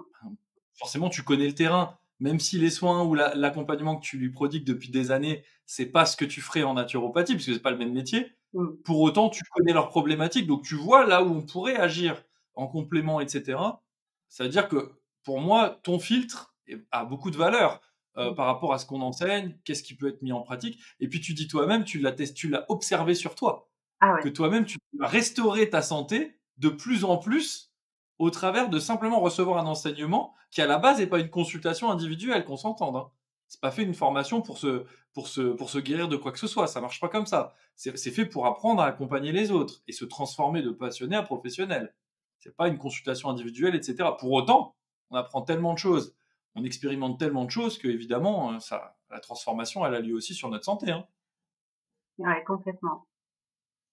A: Forcément, tu connais le terrain. Même si les soins ou l'accompagnement que tu lui prodigues depuis des années, c'est pas ce que tu ferais en naturopathie, puisque c'est pas le même métier.
B: mm.
A: Pour autant, tu connais leurs problématiques, donc tu vois là où on pourrait agir en complément, et cetera. Ça veut dire que, pour moi, ton filtre a beaucoup de valeur,
B: Mm.
A: par rapport à ce qu'on enseigne, qu'est-ce qui peut être mis en pratique. Et puis tu dis toi-même, tu l'as observé sur toi,
B: Ah ouais,
A: que toi-même tu as restauré ta santé de plus en plus au travers de simplement recevoir un enseignement qui à la base n'est pas une consultation individuelle, qu'on s'entende. Hein. C'est pas fait une formation pour se guérir de quoi que ce soit. Ça marche pas comme ça. C'est fait pour apprendre à accompagner les autres et se transformer de passionné à professionnel. C'est pas une consultation individuelle, etc. Pour autant, on apprend tellement de choses, on expérimente tellement de choses que évidemment, la transformation, elle a lieu aussi sur notre santé. Hein.
B: ouais, complètement.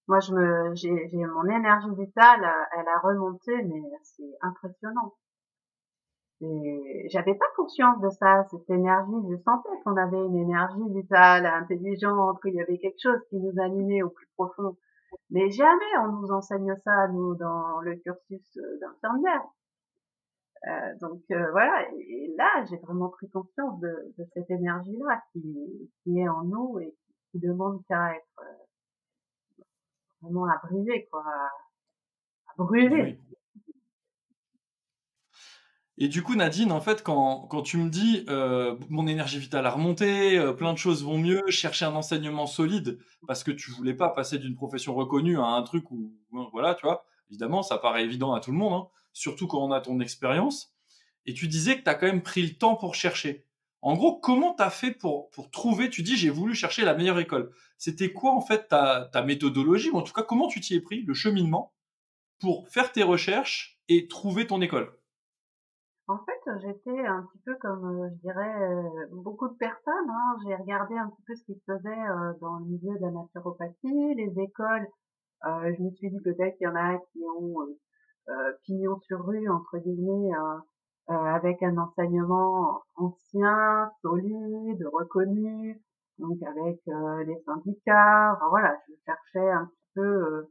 B: Moi, j'ai mon énergie vitale, elle a remonté, mais c'est impressionnant. Et j'avais pas conscience de ça, cette énergie. Je sentais qu'on avait une énergie vitale, intelligente, qu'il y avait quelque chose qui nous animait au plus profond. Mais jamais on nous enseigne ça, nous, dans le cursus d'infirmière. Donc voilà, et là, j'ai vraiment pris conscience de cette énergie-là qui est en nous et qui demande qu'à être vraiment à briser, quoi, à
A: Eh
B: brûler.
A: oui. Et du coup, Nadine, en fait, quand tu me dis mon énergie vitale a remonté, plein de choses vont mieux, chercher un enseignement solide, parce que tu voulais pas passer d'une profession reconnue à un truc où, voilà, tu vois, évidemment, ça paraît évident à tout le monde, hein, surtout quand on a ton expérience. Et tu disais que tu as quand même pris le temps pour chercher. En gros, comment tu as fait pour trouver, tu dis, j'ai voulu chercher la meilleure école. C'était quoi, en fait, ta méthodologie, ou en tout cas, comment tu t'y es pris, le cheminement, pour faire tes recherches et trouver ton école?
B: En fait, j'étais un petit peu comme, je dirais, beaucoup de personnes, hein. J'ai regardé un petit peu ce qui se faisait, dans le milieu de la naturopathie, les écoles. Je me suis dit peut-être qu'il y en a qui ont, «pignon sur rue» entre guillemets, avec un enseignement ancien, solide, reconnu, donc avec, les syndicats. Enfin voilà, je cherchais un petit peu,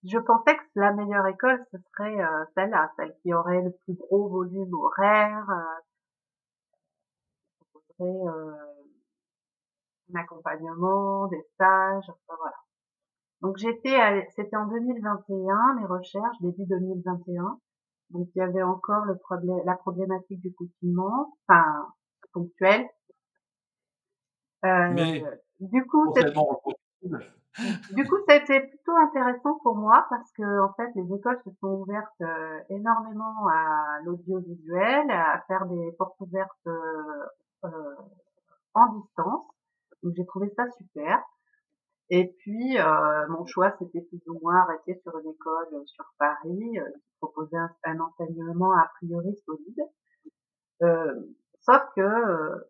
B: je pensais que la meilleure école, ce serait, celle-là, celle qui aurait le plus gros volume horaire, aurait, un accompagnement, des stages, enfin voilà. Donc c'était en 2021, mes recherches, début 2021. Donc il y avait encore la problématique du confinement, enfin ponctuelle.
A: Mais
B: Du coup,
A: potentiellement reproductible.
B: ça a été plutôt intéressant pour moi parce que en fait les écoles se sont ouvertes énormément à l'audiovisuel, à faire des portes ouvertes euh, en distance. Donc j'ai trouvé ça super. Et puis mon choix c'était plus ou moins arrêté sur une école sur Paris qui proposait un enseignement a priori solide. Euh, Sauf que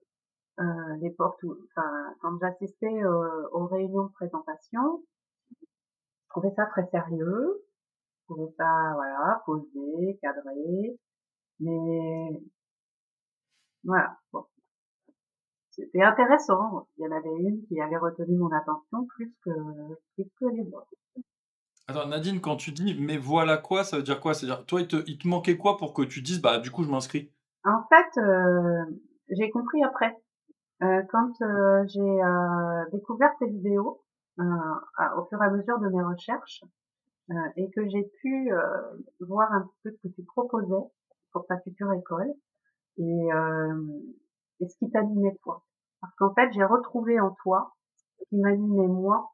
B: les enfin quand j'assistais aux réunions de présentation, je trouvais ça très sérieux, je trouvais ça voilà posé, cadré, mais voilà. Bon, c'était intéressant. Il y en avait une qui avait retenu mon attention plus que les autres.
A: Attends, Nadine, quand tu dis: «Mais voilà quoi», ça veut dire quoi? C'est-à-dire, toi, il te manquait quoi pour que tu dises: «Bah, du coup, je m'inscris»?
B: En fait, j'ai compris après. Quand j'ai découvert tes vidéos au fur et à mesure de mes recherches et que j'ai pu voir un petit peu ce que tu proposais pour ta future école et, et ce qui t'animait toi. Parce qu'en fait, j'ai retrouvé en toi ce qui m'animait moi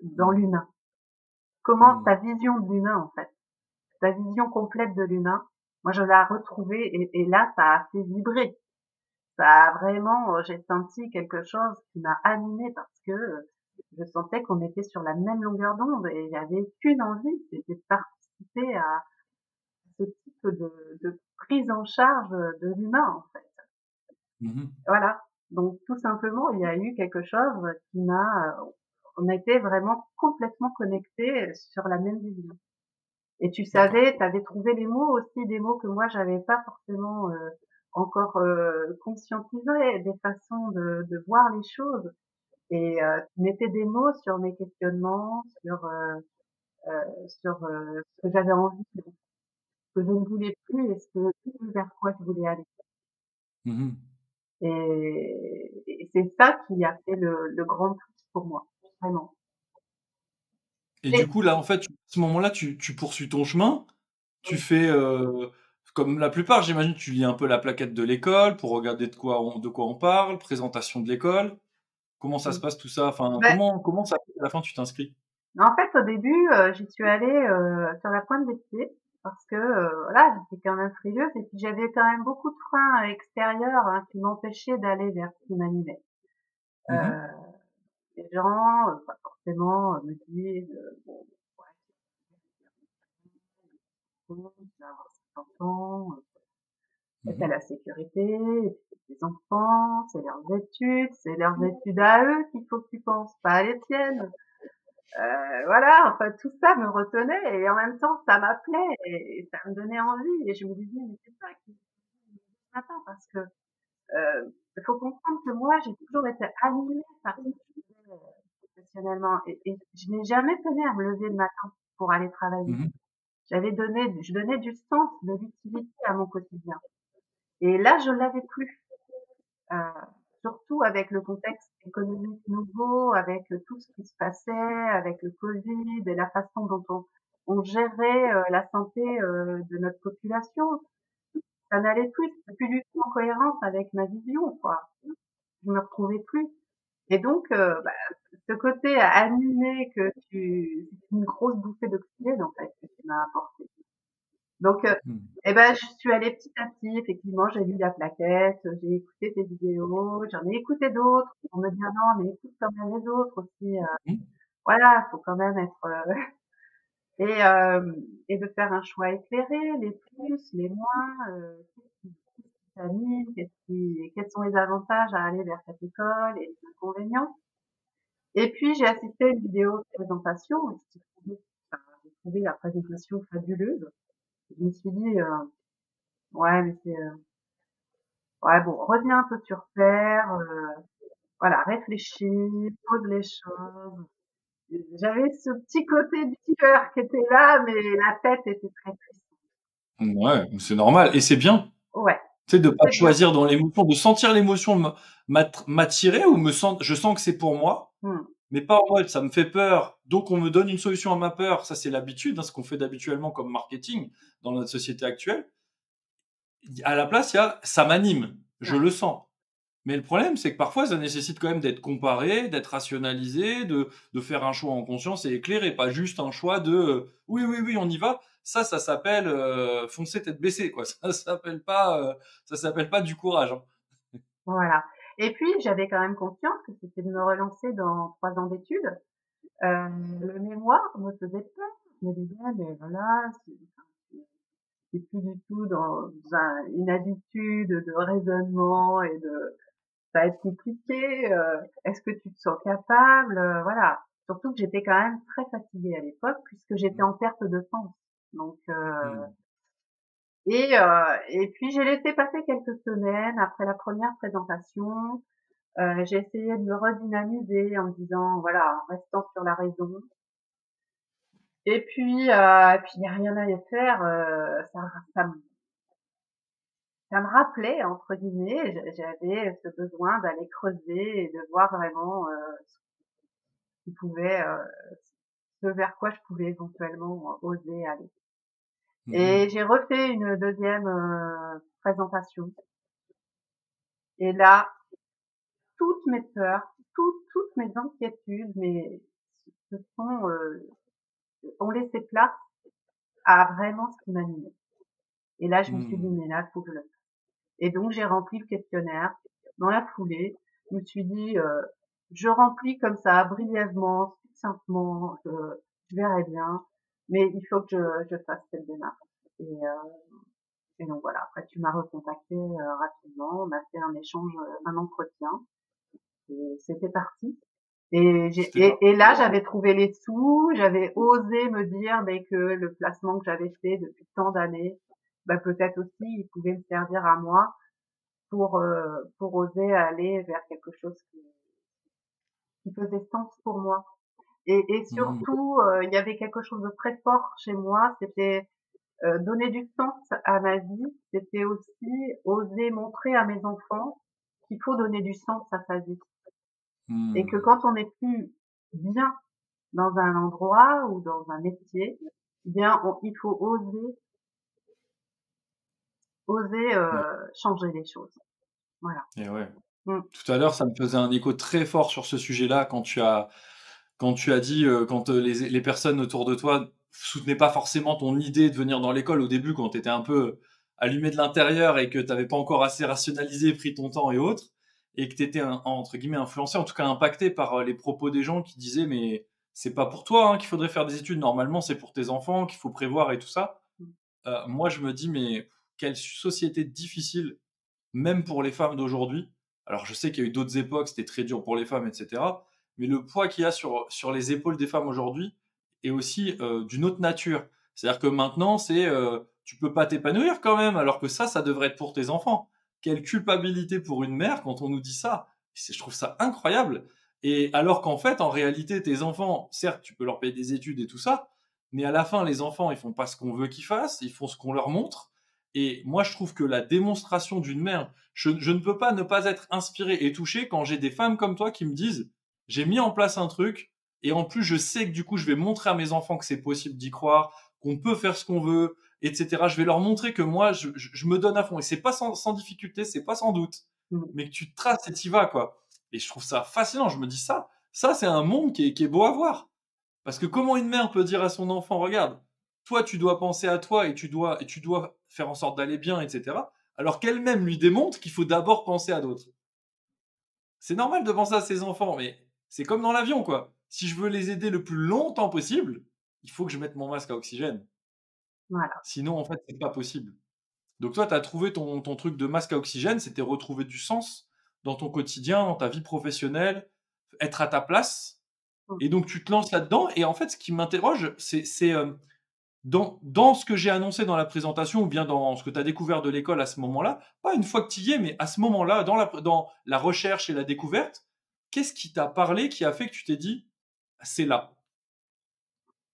B: dans
A: Mmh.
B: l'humain. Comment
A: Mmh.
B: ta vision de l'humain en fait, ta vision complète de l'humain. Moi, je l'ai retrouvée et là, ça a fait vibrer. Ça a vraiment, j'ai senti quelque chose qui m'a animée parce que je sentais qu'on était sur la même longueur d'onde et j'avais qu'une envie, c'était de participer à ce type de prise en charge de l'humain en fait.
A: Mmh mh.
B: Voilà. Donc tout simplement, il y a eu quelque chose qui on a été vraiment complètement connectés sur la même vision. Et tu
A: D'accord.
B: savais, tu avais trouvé les mots aussi, des mots que moi j'avais pas forcément encore conscientisé, des façons de voir les choses. Et tu mettais des mots sur mes questionnements, ce que j'avais envie, ce que je ne voulais plus et vers quoi je voulais aller.
A: Mmh mh.
B: Et c'est ça qui a fait le grand plus pour moi, vraiment.
A: Et du
B: Et
A: coup, là, en fait, à ce moment-là, tu poursuis ton chemin. Tu fais, comme la plupart, j'imagine, tu lis un peu la plaquette de l'école pour regarder de quoi on parle, présentation de l'école. Comment ça se passe tout ça? Enfin,
B: ben,
A: comment ça fait qu'à la fin tu t'inscris?
B: en fait, au début, j'y suis allée sur la pointe des pieds parce que voilà, j'étais quand même frileuse et puis j'avais quand même beaucoup de freins extérieurs hein, qui m'empêchaient d'aller vers ce qui m'animait.
A: Mmh mh.
B: Les gens, pas forcément, me disent bon, ouais, tu vas avoir 50 ans,
A: Mmh
B: t'as
A: mh.
B: la sécurité, et puis t'as tes enfants, c'est leurs études à eux qu'il faut que tu penses, pas à les tiennes. Voilà, enfin tout ça me retenait et en même temps ça m'appelait et ça me donnait envie et je me disais mais c'est ça qui m'attend parce que il faut comprendre que moi j'ai toujours été animée par ce que je faisais professionnellement et je n'ai jamais tenu à me lever le matin pour aller travailler.
A: Mmh mh.
B: Je donnais du sens, de l'utilité à mon quotidien. Et là je l'avais plus. Euh, Surtout avec le contexte économique nouveau, avec tout ce qui se passait, avec le Covid et la façon dont on gérait la santé de notre population. Ça n'allait plus, c'était plus du tout en cohérence avec ma vision, quoi. Je me retrouvais plus. Et donc, bah, ce côté animé c'est une grosse bouffée d'oxygène en fait que tu m'as apporté. Donc,
A: Mmh.
B: eh ben, je suis allée petit à petit. Effectivement, j'ai lu la plaquette, j'ai écouté tes vidéos, j'en ai écouté d'autres pour me dire non, mais écoute quand même les autres aussi.
A: Mmh.
B: Voilà, faut quand même être et de faire un choix éclairé, les plus, les moins, qu'est-ce qui t'anime, quels sont les avantages à aller vers cette école et les inconvénients. Et puis j'ai assisté à une vidéo de présentation et j'ai trouvé la présentation fabuleuse. Je me suis dit, ouais, mais ouais, bon, reviens un peu sur terre, voilà, réfléchis, pose les choses. J'avais ce petit côté du cœur qui était là, mais la tête était très puissante.
A: Ouais, c'est normal et c'est bien.
B: Ouais,
A: Tu sais, de pas
B: c'est bien.
A: choisir dans l'émotion, de sentir l'émotion m'attirer ou je sens que c'est pour moi,
B: Mmh.
A: mais pas en mode ça me fait peur, donc on me donne une solution à ma peur. Ça, c'est l'habitude, hein, ce qu'on fait d'habituellement comme marketing dans notre société actuelle. À la place, il y a ça m'anime, je
B: Ouais,
A: le sens. Mais le problème, c'est que parfois, ça nécessite quand même d'être comparé, d'être rationalisé, de faire un choix en conscience et éclairé, pas juste un choix de oui, oui, oui, on y va. Ça s'appelle foncer tête baissée, quoi. Ça s'appelle pas du courage, hein.
B: voilà. Et puis j'avais quand même conscience que c'était de me relancer dans 3 ans d'études. Le mémoire me faisait peur. Je me disais: «Mais voilà, c'est plus du tout dans une habitude de raisonnement et de ça va être compliqué, est-ce que tu te sens capable?» Voilà. Surtout que j'étais quand même très fatiguée à l'époque puisque j'étais en perte de sens. Donc
A: Hmm.
B: et puis j'ai laissé passer quelques semaines après la première présentation. J'ai essayé de me redynamiser en me disant, voilà, en restant sur la raison. Et puis il n'y a rien à y faire. Ça, ça me rappelait entre guillemets, j'avais ce besoin d'aller creuser et de voir vraiment ce qui pouvait, ce vers quoi je pouvais éventuellement oser aller. Et
A: Mhm.
B: j'ai refait une deuxième présentation. Et là, toutes mes peurs, toutes mes inquiétudes, mais se sont ont laissé place à vraiment ce qui m'animait. Et là, je me suis dit,
A: Hmm.
B: mais là, faut que je le fasse. Et donc, j'ai rempli le questionnaire dans la foulée. Je me suis dit, je remplis comme ça, brièvement, succinctement, je verrai bien, mais il faut que je fasse cette démarche. Et donc voilà, après tu m'as recontacté rapidement, on a fait un échange, un entretien, et c'était parti.
A: C'était pas.
B: Et là, j'avais trouvé les sous, j'avais osé me dire que le placement que j'avais fait depuis tant d'années, bah, peut-être aussi il pouvait me servir à moi pour oser aller vers quelque chose qui faisait sens pour moi. Et
A: Mhm.
B: surtout, il y avait quelque chose de très fort chez moi, c'était donner du sens à ma vie, c'était aussi oser montrer à mes enfants qu'il faut donner du sens à sa vie. Et que
A: Hmm.
B: quand on n'est plus bien dans un endroit ou dans un métier, eh bien, il faut oser
A: Ouais.
B: changer les choses. Voilà.
A: Et ouais.
B: Mm.
A: Tout à l'heure, ça me faisait un écho très fort sur ce sujet-là quand tu as dit, quand, les personnes autour de toi soutenaient pas forcément ton idée de venir dans l'école au début, quand tu étais un peu allumé de l'intérieur et que tu avais pas encore assez rationalisé, pris ton temps et autres, et que tu étais entre guillemets «influencé», en tout cas impacté par, les propos des gens qui disaient: «Mais c'est pas pour toi, hein, qu'il faudrait faire des études, normalement c'est pour tes enfants, qu'il faut prévoir et tout ça». Moi je me dis: «Mais quelle société difficile, même pour les femmes d'aujourd'hui». Alors je sais qu'il y a eu d'autres époques, c'était très dur pour les femmes, et cetera. Mais le poids qu'il y a sur les épaules des femmes aujourd'hui est aussi d'une autre nature. C'est-à-dire que maintenant, tu peux pas t'épanouir quand même, alors que ça devrait être pour tes enfants. Quelle culpabilité pour une mère quand on nous dit ça. Je trouve ça incroyable. Et alors qu'en fait, en réalité, tes enfants, certes, tu peux leur payer des études et tout ça, mais à la fin, les enfants, ils font pas ce qu'on veut qu'ils fassent, ils font ce qu'on leur montre. Et moi, je trouve que la démonstration d'une mère, je ne peux pas ne pas être inspiré et touché quand j'ai des femmes comme toi qui me disent, j'ai mis en place un truc, et en plus, je sais que du coup, je vais montrer à mes enfants que c'est possible d'y croire, qu'on peut faire ce qu'on veut, etc. Je vais leur montrer que moi, je me donne à fond. Et c'est pas sans difficulté, c'est pas sans doute,
B: Mm.
A: mais que tu te traces et t'y vas, quoi. Et je trouve ça fascinant. Je me dis ça, c'est un monde qui est beau à voir. Parce que comment une mère peut dire à son enfant, regarde, toi, tu dois penser à toi et tu dois faire en sorte d'aller bien, etc. Alors qu'elle-même lui démontre qu'il faut d'abord penser à d'autres. C'est normal de penser à ses enfants, mais c'est comme dans l'avion, quoi. Si je veux les aider le plus longtemps possible, il faut que je mette mon masque à oxygène.
B: Voilà.
A: Sinon, en fait, c'est pas possible. Donc toi, tu as trouvé ton truc de masque à oxygène, c'était retrouver du sens dans ton quotidien, dans ta vie professionnelle, être à ta place.
B: Mmh.
A: Et donc tu te lances là-dedans. Et en fait, ce qui m'interroge, dans ce que j'ai annoncé dans la présentation ou bien dans ce que tu as découvert de l'école à ce moment-là, pas une fois que tu y es, mais à ce moment-là, dans la recherche et la découverte, qu'est-ce qui t'a parlé, qui a fait que tu t'es dit, c'est là.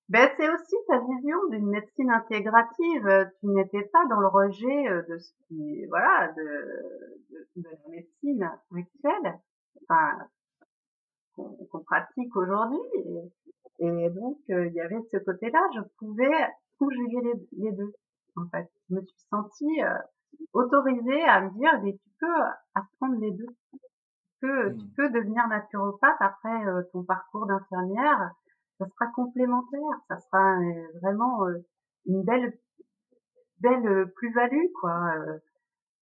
B: Ben c'est aussi ta vision d'une médecine intégrative. Tu n'étais pas dans le rejet, de ce qui voilà, de la médecine actuelle, enfin, qu'on pratique aujourd'hui et donc il y avait ce côté-là, je pouvais conjuguer les 2 en fait. Je me suis sentie, autorisée à me dire: «Mais tu peux apprendre les 2. Tu
A: Hmm.
B: peux devenir naturopathe après, ton parcours d'infirmière, ça sera complémentaire, ça sera, vraiment, une belle, plus-value quoi,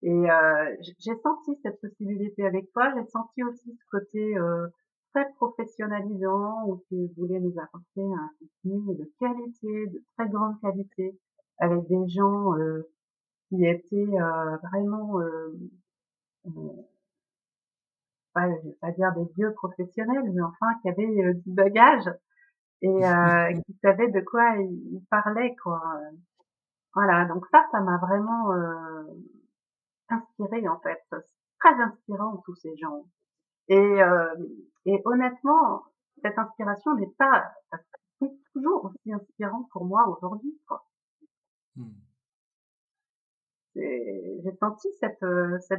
B: et j'ai senti cette possibilité avec toi. J'ai senti aussi ce côté, très professionnalisant où tu voulais nous apporter un contenu de qualité, de très grande qualité, avec des gens, qui étaient, vraiment, ouais, je vais pas dire des vieux professionnels, mais enfin qui avaient, du bagage et qui savaient de quoi ils parlaient quoi, voilà donc ça m'a vraiment, inspirée en fait. C'est très inspirant tous ces gens et honnêtement, cette inspiration n'est pas c'est toujours aussi inspirant pour moi aujourd'hui quoi.
A: Hmm.
B: J'ai senti cette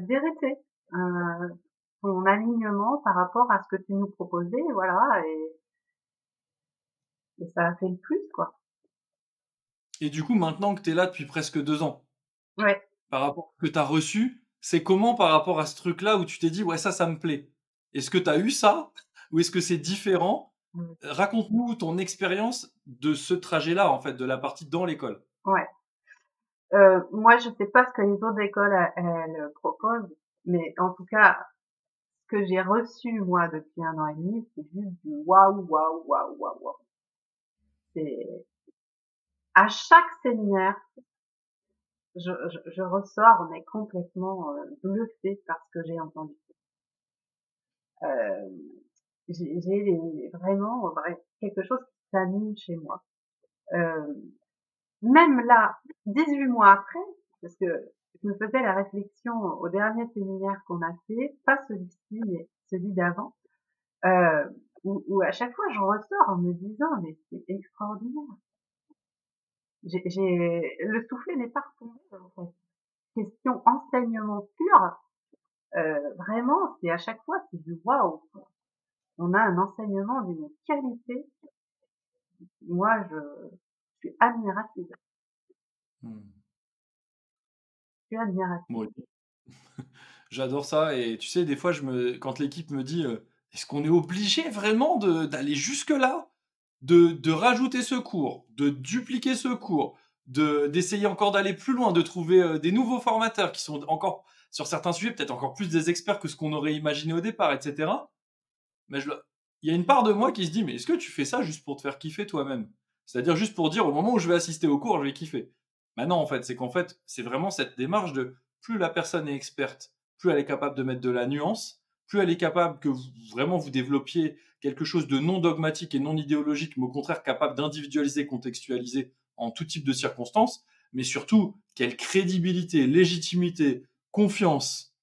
B: vérité, ton alignement par rapport à ce que tu nous proposais, voilà et ça a fait le plus quoi.
A: Et du coup, maintenant que tu es là depuis presque 2 ans,
B: Ouais.
A: par rapport à ce que tu as reçu, c'est comment par rapport à ce truc-là où tu t'es dit: «Ouais, ça me plaît»? Est-ce que tu as eu ça? Ou est-ce que c'est différent?
B: Mmh.
A: Raconte-nous ton expérience de ce trajet-là, en fait, de la partie dans l'école.
B: Ouais. Moi, je sais pas ce que les autres écoles, elles proposent, mais en tout cas, ce que j'ai reçu moi depuis 1 an et demi, c'est juste du waouh, waouh, waouh, waouh, waouh. C'est à chaque séminaire, je ressors mais complètement bluffée par ce que j'ai entendu. Euh, vraiment quelque chose qui s'anime chez moi. Euh, Même là, 18 mois après, parce que je me faisais la réflexion au dernier séminaire qu'on a fait, pas celui-ci, mais celui d'avant, euh, où à chaque fois je ressors en me disant mais c'est extraordinaire. Le soufflet n'est pas retombé en fait. Question enseignement pur, vraiment c'est à chaque fois c'est du waouh. On a un enseignement d'une qualité. Moi je suis admirative.
A: Mmh.
B: Je suis admirative.
A: Moi aussi. J'adore ça et tu sais, des fois, quand l'équipe me dit, «Est-ce qu'on est obligé vraiment d'aller jusque-là? De rajouter ce cours, de dupliquer ce cours, d'essayer encore d'aller plus loin, de trouver, des nouveaux formateurs qui sont encore sur certains sujets, peut-être encore plus des experts que ce qu'on aurait imaginé au départ et cetera». Mais il y a une part de moi qui se dit: «Mais est-ce que tu fais ça juste pour te faire kiffer toi-même?» C'est-à-dire juste pour dire: «Au moment où je vais assister au cours, je vais kiffer». Bah non, en fait, c'est qu'en fait, c'est vraiment cette démarche de plus la personne est experte, plus elle est capable de mettre de la nuance, plus elle est capable que vous développiez quelque chose de non dogmatique et non idéologique, mais au contraire capable d'individualiser, contextualiser en tout type de circonstances, mais surtout quelle crédibilité, légitimité, confiance,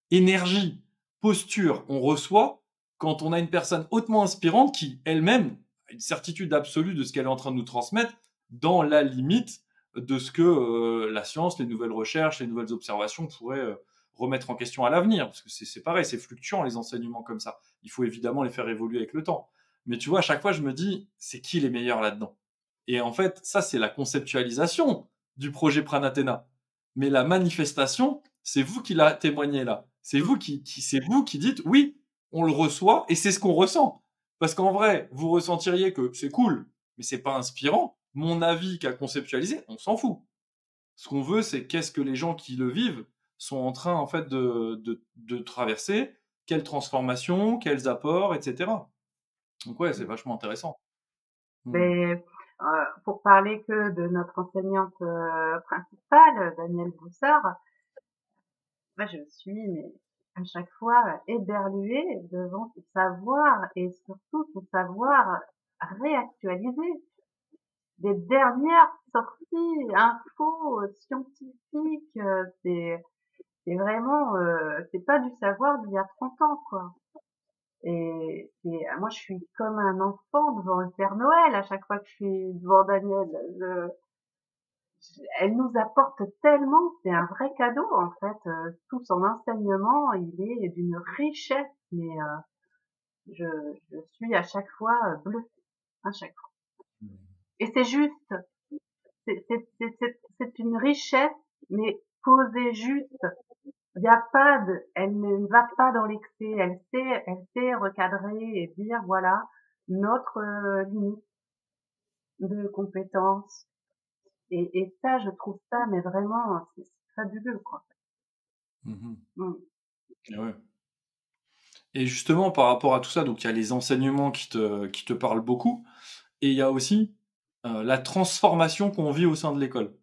A: énergie, posture on reçoit quand on a une personne hautement inspirante qui, elle-même, a une certitude absolue de ce qu'elle est en train de nous transmettre dans la limite de ce que la science, les nouvelles recherches, les nouvelles observations pourraient remettre en question à l'avenir. Parce que c'est pareil, c'est fluctuant les enseignements comme ça. Il faut évidemment les faire évoluer avec le temps. Mais tu vois, à chaque fois, je me dis, c'est qui les meilleurs là-dedans? Et en fait, ça, c'est la conceptualisation du projet Pranathéna. Mais la manifestation, c'est vous qui la témoignez là. C'est vous qui dites oui, on le reçoit et c'est ce qu'on ressent. Parce qu'en vrai, vous ressentiriez que c'est cool, mais c'est pas inspirant. Mon avis qu'a conceptualisé, on s'en fout. Ce qu'on veut, c'est qu'est-ce que les gens qui le vivent sont en train en fait de traverser, quelles transformations, quels apports, etc. Donc ouais, c'est vachement intéressant. Hmm.
B: Pour parler que de notre enseignante principale, Danielle Boussard, moi je suis mais à chaque fois éberluée devant ce savoir et surtout ce savoir réactualisé des dernières sorties infos scientifiques. C'est vraiment, c'est pas du savoir d'il y a 30 ans, quoi. Et moi, je suis comme un enfant devant le Père Noël à chaque fois que je suis devant Daniel. Elle nous apporte tellement, c'est un vrai cadeau en fait. Tout son enseignement, il est d'une richesse, mais je, je suis à chaque fois bluffée, à chaque fois. Et c'est juste, c'est une richesse, mais posée juste. Il y a pas de, elle ne va pas dans l'excès. Elle sait recadrer et dire voilà notre limite de compétences. Et ça, je trouve ça, mais vraiment, c'est fabuleux, quoi.
A: Mhm.
B: Mm.
A: Ah ouais. Et justement, par rapport à tout ça, donc il y a les enseignements qui te parlent beaucoup, et il y a aussi la transformation qu'on vit au sein de l'école.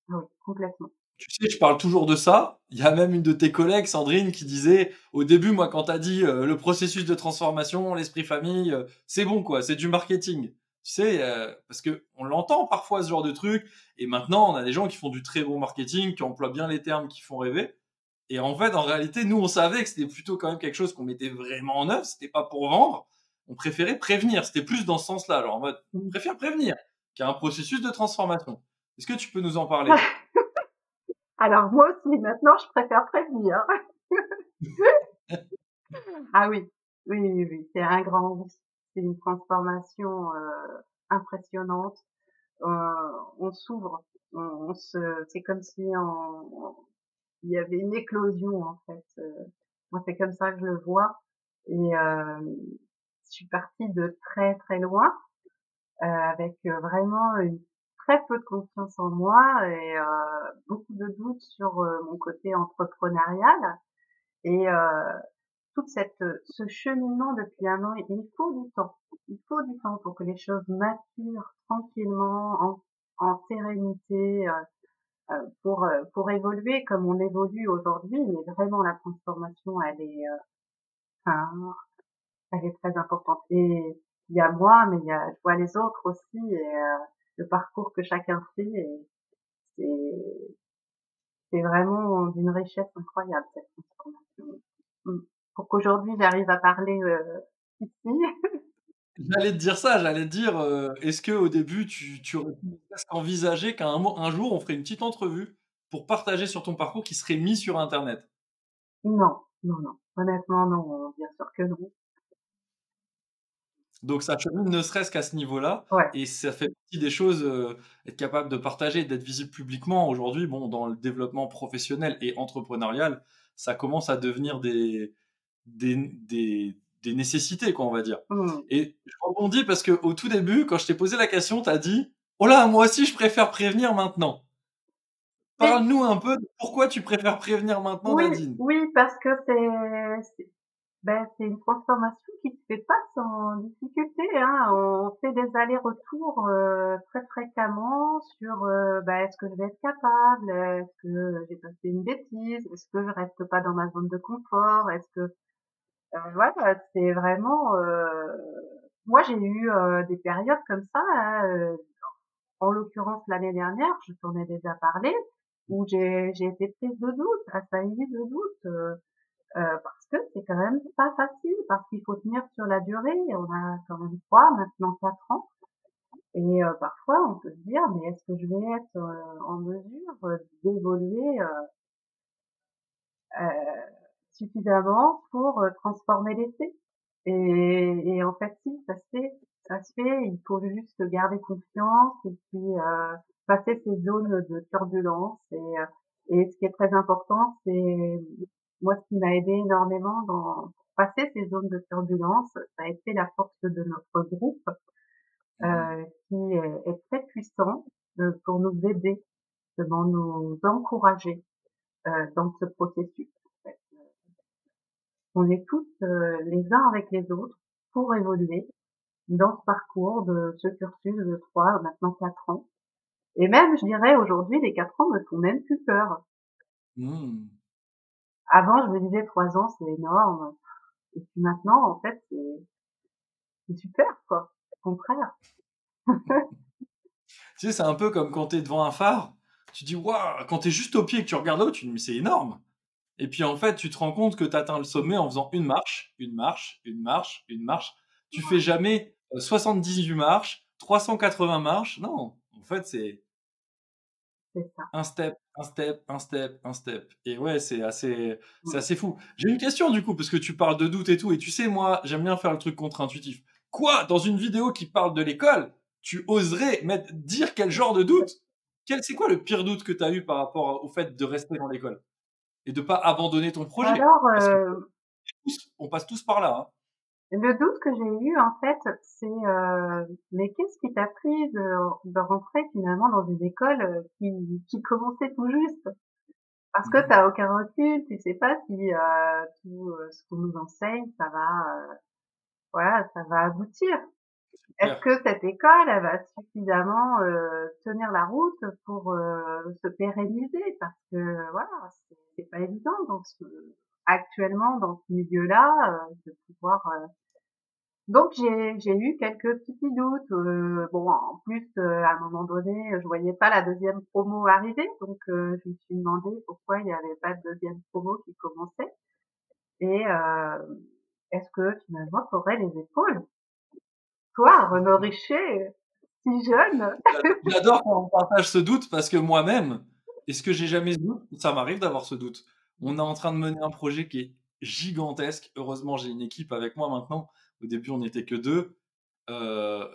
B: Ah oui, complètement.
A: Tu sais, je parle toujours de ça. Il y a même une de tes collègues, Sandrine, qui disait au début, moi, quand t'as dit le processus de transformation, l'esprit famille, c'est bon, quoi, c'est du marketing. Tu sais, parce que on l'entend parfois ce genre de truc, et maintenant, on a des gens qui font du très bon marketing, qui emploient bien les termes qui font rêver. Et en fait, en réalité, nous, on savait que c'était plutôt quand même quelque chose qu'on mettait vraiment en œuvre. C'était pas pour vendre. On préférait prévenir. C'était plus dans ce sens-là. Alors, en mode, on
B: Mm.
A: préfère prévenir qu'il y a un processus de transformation. Est-ce que tu peux nous en parler?
B: Alors moi aussi, maintenant, je préfère prévenir. Ah oui, oui, oui, oui, c'est un grand oui. C'est une transformation impressionnante. On s'ouvre, c'est comme si il y avait une éclosion en fait. Moi, c'est comme ça que je le vois. Et je suis partie de très très loin avec vraiment une très peu de confiance en moi et beaucoup de doutes sur mon côté entrepreneurial. Et toute ce cheminement depuis un an, il faut du temps. Il faut du temps pour que les choses maturent tranquillement, en sérénité, pour évoluer comme on évolue aujourd'hui. Mais vraiment, la transformation, enfin, elle est très importante. Et il y a moi, mais je vois les autres aussi et le parcours que chacun fait. Et c'est, c'est vraiment d'une richesse incroyable cette transformation. Mm. Pour qu'aujourd'hui j'arrive à parler ici.
A: J'allais te dire ça, j'allais te dire, est-ce que au début tu aurais pu presque envisager un jour on ferait une petite entrevue pour partager sur ton parcours qui serait mis sur internet?
B: Non, non, non. Honnêtement, non. Bien sûr que non.
A: Donc ça chemine ne serait-ce qu'à ce niveau-là
B: Ouais.
A: et ça fait partie des choses, être capable de partager, d'être visible publiquement. Aujourd'hui, bon, dans le développement professionnel et entrepreneurial, ça commence à devenir des nécessités, quoi, on va dire.
B: Mm.
A: Et je rebondis parce qu'au tout début, quand je t'ai posé la question, tu as dit: «Oh là, moi aussi je préfère prévenir maintenant».
B: Oui,
A: Parle-nous un peu de pourquoi tu préfères prévenir maintenant,
B: oui,
A: Nadine?
B: oui, parce que c'est une transformation qui se fait pas sans difficulté, hein. On fait des allers-retours très fréquemment sur est-ce que je vais être capable, est-ce que j'ai pas fait une bêtise, est-ce que je reste pas dans ma zone de confort, est-ce que voilà, c'est vraiment moi j'ai eu des périodes comme ça, hein, en l'occurrence l'année dernière, je t'en ai déjà parlé, où j'ai été prise de doute, assaillie de doute. Parce que c'est quand même pas facile, parce qu'il faut tenir sur la durée. On a quand même 3, maintenant 4 ans. Et parfois, on peut se dire, mais est-ce que je vais être en mesure d'évoluer suffisamment pour transformer l'essai? Et en fait, si, ça se fait. Ça se fait. Il faut juste garder confiance et puis passer ces zones de turbulence. Et ce qui est très important, c'est moi, ce qui m'a aidé énormément dans passer ces zones de turbulence, ça a été la force de notre groupe,
A: Mmh.
B: qui est très puissant pour nous aider, pour nous encourager dans ce processus. En fait. On est tous les uns avec les autres pour évoluer dans ce parcours de ce cursus de 3, maintenant 4 ans. Et même, je dirais, aujourd'hui, les 4 ans me font même plus peur.
A: Mmh.
B: Avant, je me disais 3 ans, c'est énorme. Et puis maintenant, en fait, c'est super, quoi. Au contraire.
A: Tu sais, c'est un peu comme quand tu es devant un phare, tu dis waouh, quand tu es juste au pied et que tu regardes là-haut, tu te dis mais c'est énorme. Et puis en fait, tu te rends compte que tu atteins le sommet en faisant une marche, une marche, une marche, une marche. Tu fais jamais 78 marches, 380 marches. Non, en fait, c'est
B: C'est ça.
A: un step, un step, un step, un step. Et ouais, c'est
B: Mmh.
A: assez fou. J'ai une question du coup, parce que tu parles de doute et tout, et tu sais, moi, j'aime bien faire le truc contre-intuitif. Quoi, dans une vidéo qui parle de l'école, tu oserais dire quel genre de doute? C'est quoi le pire doute que tu as eu par rapport au fait de rester dans l'école et de pas abandonner ton projet?
B: Alors,
A: Parce que on passe tous par là, hein.
B: le doute que j'ai eu, en fait, c'est, mais qu'est-ce qui t'a pris de rentrer finalement dans une école, qui commençait tout juste? Parce que
A: Mhm.
B: t'as aucun recul, tu sais pas si, tout, ce qu'on nous enseigne, ça va, voilà, ça va aboutir. Est-ce
A: Super.
B: que cette école, elle va suffisamment, tenir la route pour, se pérenniser? Parce que voilà, c'est pas évident actuellement dans ce milieu-là, de pouvoir, donc j'ai eu quelques petits doutes, bon en plus, à un moment donné, je voyais pas la deuxième promo arriver, donc je me suis demandé pourquoi il y avait pas de deuxième promo qui commençait et est-ce que finalement tu aurais les épaules, toi, Renaud Richer, si jeune?
A: J'adore quand on partage ce doute parce que moi-même, est-ce que j'ai jamais ce doute? Ça m'arrive d'avoir ce doute. On est en train de mener un projet qui est gigantesque. Heureusement, j'ai une équipe avec moi maintenant. Au début, on n'était que deux. Euh,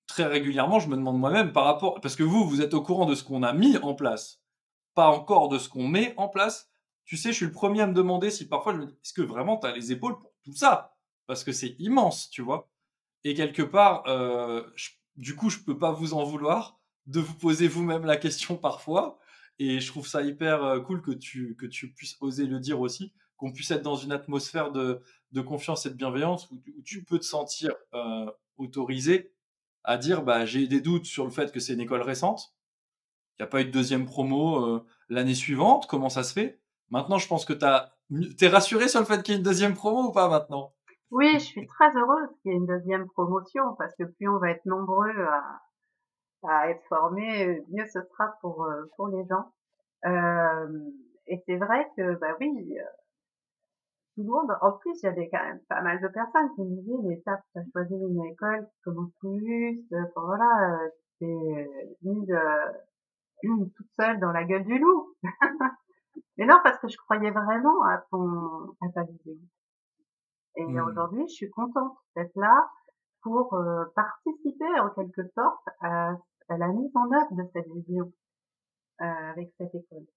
A: Très régulièrement, je me demande moi-même par rapport, parce que vous êtes au courant de ce qu'on a mis en place, pas encore de ce qu'on met en place. Tu sais, je suis le premier à me demander si parfois je me dis, est-ce que vraiment tu as les épaules pour tout ça? Parce que c'est immense, tu vois. Et quelque part, du coup, je peux pas vous en vouloir de vous poser vous-même la question parfois. Et je trouve ça hyper cool que tu puisses oser le dire aussi, qu'on puisse être dans une atmosphère de confiance et de bienveillance où tu peux te sentir autorisé à dire bah, j'ai des doutes sur le fait que c'est une école récente. Il n'y a pas eu de deuxième promo l'année suivante. Comment ça se fait? Maintenant, je pense que t'es rassuré sur le fait qu'il y ait une deuxième promo ou pas maintenant?
B: Oui, je suis très heureuse qu'il y ait une deuxième promotion parce que plus on va être nombreux à être formés, mieux ce sera pour les gens. Et c'est vrai que, bah oui, tout le monde, en plus, il y avait quand même pas mal de personnes qui me disaient, mais ça, t'as choisi une école qui commence tout juste, enfin voilà, t'es mise toute seule dans la gueule du loup. Mais non, parce que je croyais vraiment à ta vision. Et
A: Hmm.
B: aujourd'hui, je suis contente d'être là pour participer en quelque sorte à la mise en œuvre de cette vision avec cette école.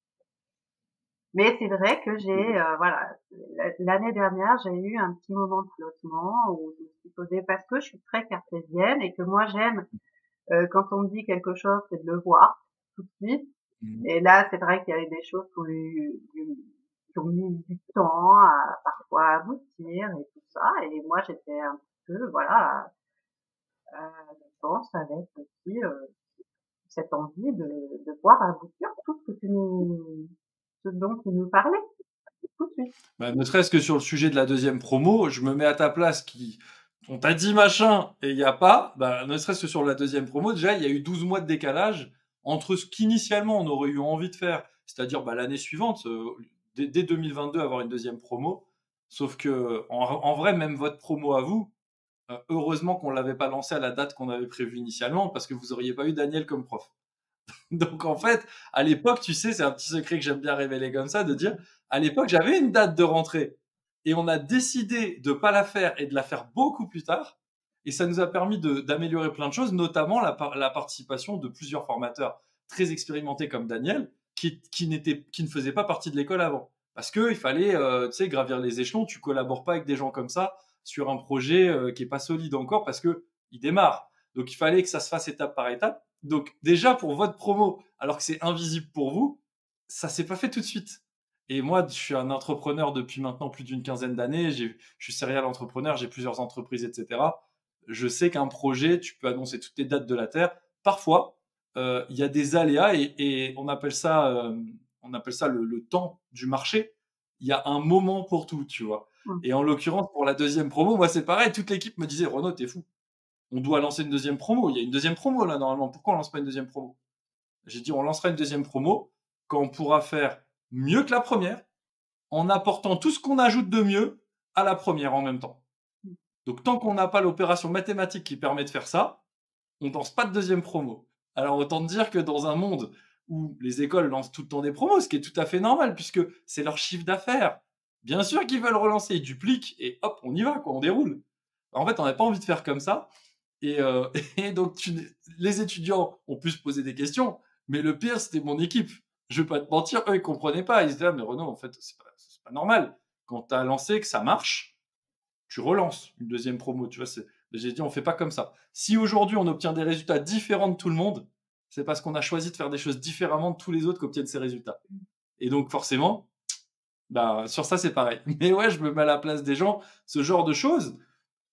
B: Mais c'est vrai que voilà, l'année dernière, j'ai eu un petit moment de flottement où je me suis posée parce que je suis très cartésienne et que moi j'aime quand on me dit quelque chose, c'est de le voir tout de suite.
A: Mhm.
B: Et là, c'est vrai qu'il y a eu des choses qui ont mis du temps à parfois aboutir et tout ça. Et moi, j'étais un petit peu, voilà, je pense avec aussi cette envie de voir aboutir tout ce dont tu nous parlais tout de suite.
A: Bah, ne serait-ce que sur le sujet de la deuxième promo, je me mets à ta place on t'a dit machin et il n'y a pas, bah, ne serait-ce que sur la deuxième promo, déjà, il y a eu 12 mois de décalage entre ce qu'initialement on aurait eu envie de faire, c'est-à-dire bah, l'année suivante, dès 2022, avoir une deuxième promo. Sauf que, en vrai, même votre promo à vous, heureusement qu'on l'avait pas lancé à la date qu'on avait prévue initialement, parce que vous auriez pas eu Daniel comme prof. Donc en fait, à l'époque, tu sais, c'est un petit secret que j'aime bien révéler comme ça, de dire, à l'époque, j'avais une date de rentrée et on a décidé de pas la faire et de la faire beaucoup plus tard. Et ça nous a permis d'améliorer plein de choses, notamment la participation de plusieurs formateurs très expérimentés comme Daniel, qui ne faisaient pas partie de l'école avant. Parce qu'il fallait, tu sais, gravir les échelons. Tu collabores pas avec des gens comme ça sur un projet qui est pas solide encore parce que il démarre. Donc il fallait que ça se fasse étape par étape. Donc déjà pour votre promo, alors que c'est invisible pour vous, ça s'est pas fait tout de suite. Et moi, je suis un entrepreneur depuis maintenant plus d'une quinzaine d'années. Je suis serial entrepreneur, j'ai plusieurs entreprises, etc. Je sais qu'un projet, tu peux annoncer toutes les dates de la Terre. Parfois, il y a des aléas et on appelle ça le temps du marché. Il y a un moment pour tout, tu vois.
B: Mmh.
A: Et en l'occurrence, pour la deuxième promo, moi, c'est pareil. Toute l'équipe me disait, Renaud, t'es fou. On doit lancer une deuxième promo. Il y a une deuxième promo, là, normalement. Pourquoi on lance pas une deuxième promo? J'ai dit, on lancera une deuxième promo quand on pourra faire mieux que la première, en apportant tout ce qu'on ajoute de mieux à la première en même temps.
B: Mmh.
A: Donc, tant qu'on n'a pas l'opération mathématique qui permet de faire ça, on lance pas de deuxième promo. Alors, autant te dire que dans un monde où les écoles lancent tout le temps des promos, ce qui est tout à fait normal, puisque c'est leur chiffre d'affaires. Bien sûr qu'ils veulent relancer, ils dupliquent, et hop, on y va, quoi, on déroule. En fait, on n'a pas envie de faire comme ça. Et, et donc, les étudiants ont pu se poser des questions, mais le pire, c'était mon équipe. Je vais pas te mentir, eux, ils comprenaient pas. Ils se disaient, ah, mais Renaud, en fait, c'est pas normal. Quand tu as lancé que ça marche, tu relances une deuxième promo. Tu vois, j'ai dit, on fait pas comme ça. Si aujourd'hui, on obtient des résultats différents de tout le monde, c'est parce qu'on a choisi de faire des choses différemment de tous les autres qui obtiennent ces résultats. Et donc, forcément, bah, sur ça, c'est pareil. Mais ouais, je me mets à la place des gens, ce genre de choses.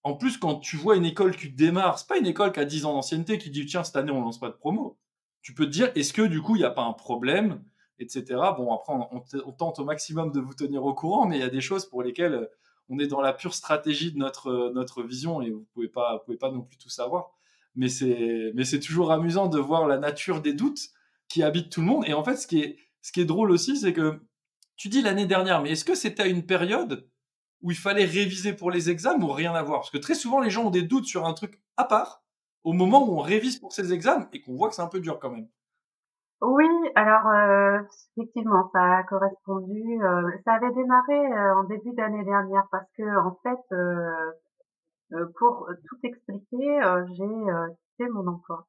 A: En plus, quand tu vois une école qui démarre, c'est pas une école qui a 10 ans d'ancienneté qui dit tiens, cette année on lance pas de promo. Tu peux te dire est-ce que du coup il n'y a pas un problème, etc. Bon, après on tente au maximum de vous tenir au courant, mais il y a des choses pour lesquelles on est dans la pure stratégie de notre vision et vous pouvez pas non plus tout savoir. Mais c'est toujours amusant de voir la nature des doutes qui habitent tout le monde. Et en fait, ce qui est drôle aussi, c'est que tu dis l'année dernière, mais est-ce que c'était à une période où il fallait réviser pour les examens ou rien à voir? Parce que très souvent, les gens ont des doutes sur un truc à part au moment où on révise pour ces examens et qu'on voit que c'est un peu dur quand même.
B: Oui, alors, effectivement, ça a correspondu, ça avait démarré, en début d'année dernière parce que en fait, pour tout expliquer, j'ai, quitté mon emploi.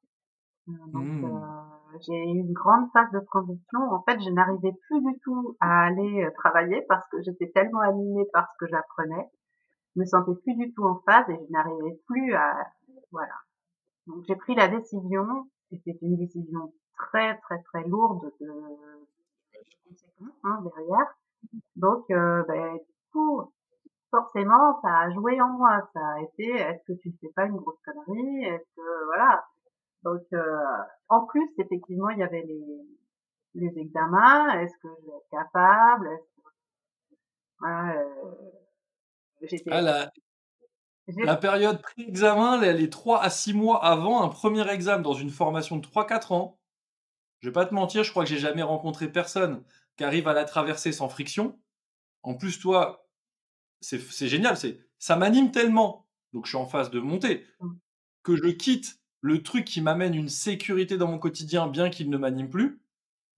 B: Donc,
A: Mmh.
B: j'ai eu une grande phase de transition. En fait, je n'arrivais plus du tout à aller, travailler parce que j'étais tellement animée par ce que j'apprenais. Je me sentais plus du tout en phase et je n'arrivais plus à voilà. Donc j'ai pris la décision et c'était une décision très, très, très lourde de conséquences, hein, derrière. Donc, du coup, forcément, ça a joué en moi. Ça a été: «Est-ce que tu ne fais pas une grosse connerie? Est-ce que» voilà. Donc, en plus, effectivement, il y avait les examens. Est-ce que je vais être capable? Est-ce que voilà,
A: Ah,
B: j'étais
A: la
B: j'ai
A: période pré-examen, les 3 à 6 mois avant un premier examen dans une formation de 3 4 ans, je vais pas te mentir, je crois que j'ai jamais rencontré personne qui arrive à la traverser sans friction. En plus, toi, c'est génial, ça m'anime tellement, donc je suis en phase de monter,
B: mmh,
A: que je quitte le truc qui m'amène une sécurité dans mon quotidien, bien qu'il ne m'anime plus.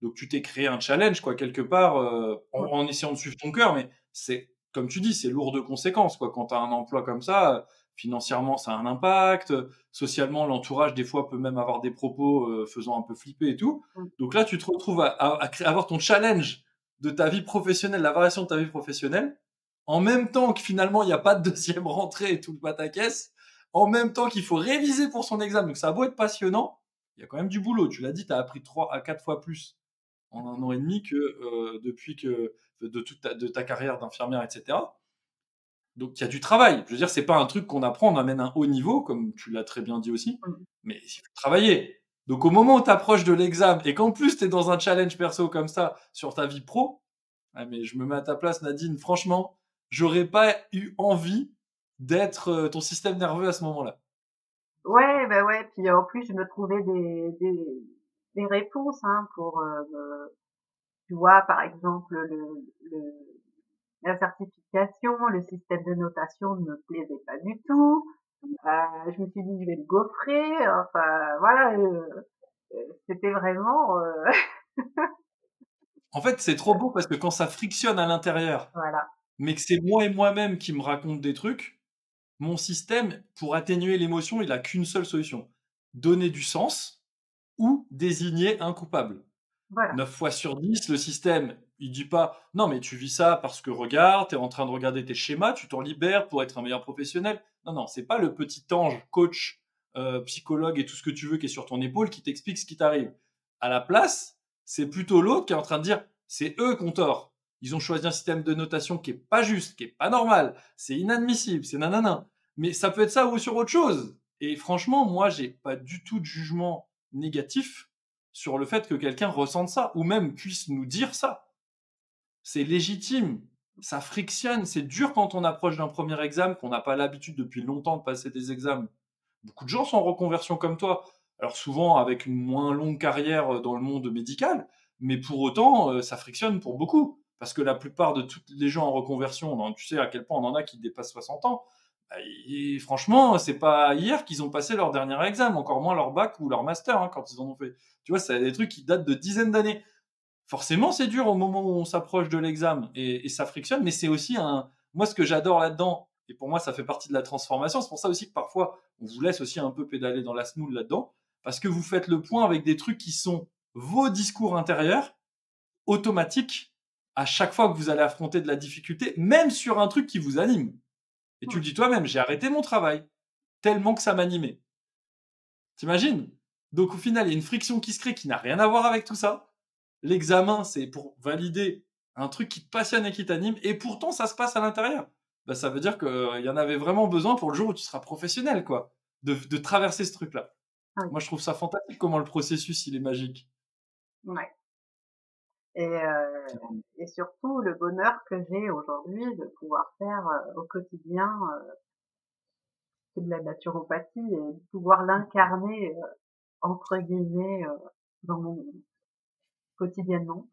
A: Donc tu t'es créé un challenge, quoi, quelque part,
B: mmh,
A: en essayant de suivre ton cœur, mais c'est, comme tu dis, c'est lourd de conséquences, quoi. Quand tu as un emploi comme ça, financièrement, ça a un impact, socialement, l'entourage, des fois, peut même avoir des propos faisant un peu flipper et tout.
B: mmh.
A: Donc là, tu te retrouves avoir ton challenge de ta vie professionnelle, la variation de ta vie professionnelle, en même temps que finalement, il n'y a pas de deuxième rentrée et tout le pataquès, en même temps qu'il faut réviser pour son examen. Donc ça a beau être passionnant, il y a quand même du boulot. Tu l'as dit, tu as appris 3 à 4 fois plus en 1 an et demi que depuis que de ta carrière d'infirmière, etc. Donc il y a du travail. Je veux dire, c'est pas un truc qu'on apprend, on amène un haut niveau, comme tu l'as très bien dit aussi,
B: Mmh.
A: mais il faut travailler. Donc au moment où tu approches de l'examen et qu'en plus tu es dans un challenge perso comme ça sur ta vie pro, ah, mais je me mets à ta place, Nadine, franchement, j'aurais pas eu envie d'être ton système nerveux à ce moment-là.
B: Ouais, ouais, puis en plus, je me trouvais des réponses, hein, pour, tu vois, par exemple, le la certification, le système de notation ne me plaisait pas du tout. Je me suis dit: «Je vais le gaufrer», enfin voilà, c'était vraiment,
A: En fait, c'est trop beau parce que quand ça frictionne à l'intérieur,
B: voilà,
A: mais que c'est moi et moi-même qui me raconte des trucs, mon système, pour atténuer l'émotion, il a qu'une seule solution: donner du sens ou désigner un coupable.
B: voilà,
A: 9 fois sur 10, le système, il dit pas: «Non, mais tu vis ça parce que regarde, tu es en train de regarder tes schémas, tu t'en libères pour être un meilleur professionnel». Non, non, c'est pas le petit ange coach, psychologue et tout ce que tu veux qui est sur ton épaule qui t'explique ce qui t'arrive. À la place, c'est plutôt l'autre qui est en train de dire: «C'est eux qui ont tort. Ils ont choisi un système de notation qui est pas juste, qui est pas normal, c'est inadmissible, c'est nanana». Mais ça peut être ça ou sur autre chose. Et franchement, moi, j'ai pas du tout de jugement négatif sur le fait que quelqu'un ressente ça, ou même puisse nous dire ça. C'est légitime. Ça frictionne. C'est dur quand on approche d'un premier examen, qu'on n'a pas l'habitude depuis longtemps de passer des examens. Beaucoup de gens sont en reconversion comme toi. Alors souvent avec une moins longue carrière dans le monde médical, mais pour autant, ça frictionne pour beaucoup. Parce que la plupart de tous les gens en reconversion, tu sais à quel point on en a qui dépassent 60 ans. Bah, et franchement, c'est pas hier qu'ils ont passé leur dernier examen, encore moins leur bac ou leur master hein, quand ils en ont fait. Tu vois, c'est des trucs qui datent de dizaines d'années. Forcément, c'est dur au moment où on s'approche de l'examen et ça frictionne, mais c'est aussi un. Moi, ce que j'adore là-dedans, et pour moi, ça fait partie de la transformation. C'est pour ça aussi que parfois, on vous laisse aussi un peu pédaler dans la snoule là-dedans, parce que vous faites le point avec des trucs qui sont vos discours intérieurs automatiques à chaque fois que vous allez affronter de la difficulté, même sur un truc qui vous anime. Et tu le dis toi-même, j'ai arrêté mon travail tellement que ça m'animait. T'imagines? Donc au final, il y a une friction qui se crée qui n'a rien à voir avec tout ça. L'examen, c'est pour valider un truc qui te passionne et qui t'anime, et pourtant ça se passe à l'intérieur. Bah, ça veut dire qu'il y en avait vraiment besoin pour le jour où tu seras professionnel, quoi, de traverser ce truc-là.
B: Ah oui,
A: Moi, je trouve ça fantastique comment le processus, il est magique.
B: ouais. Et surtout le bonheur que j'ai aujourd'hui de pouvoir faire au quotidien de la naturopathie et de pouvoir l'incarner entre guillemets dans mon quotidiennement.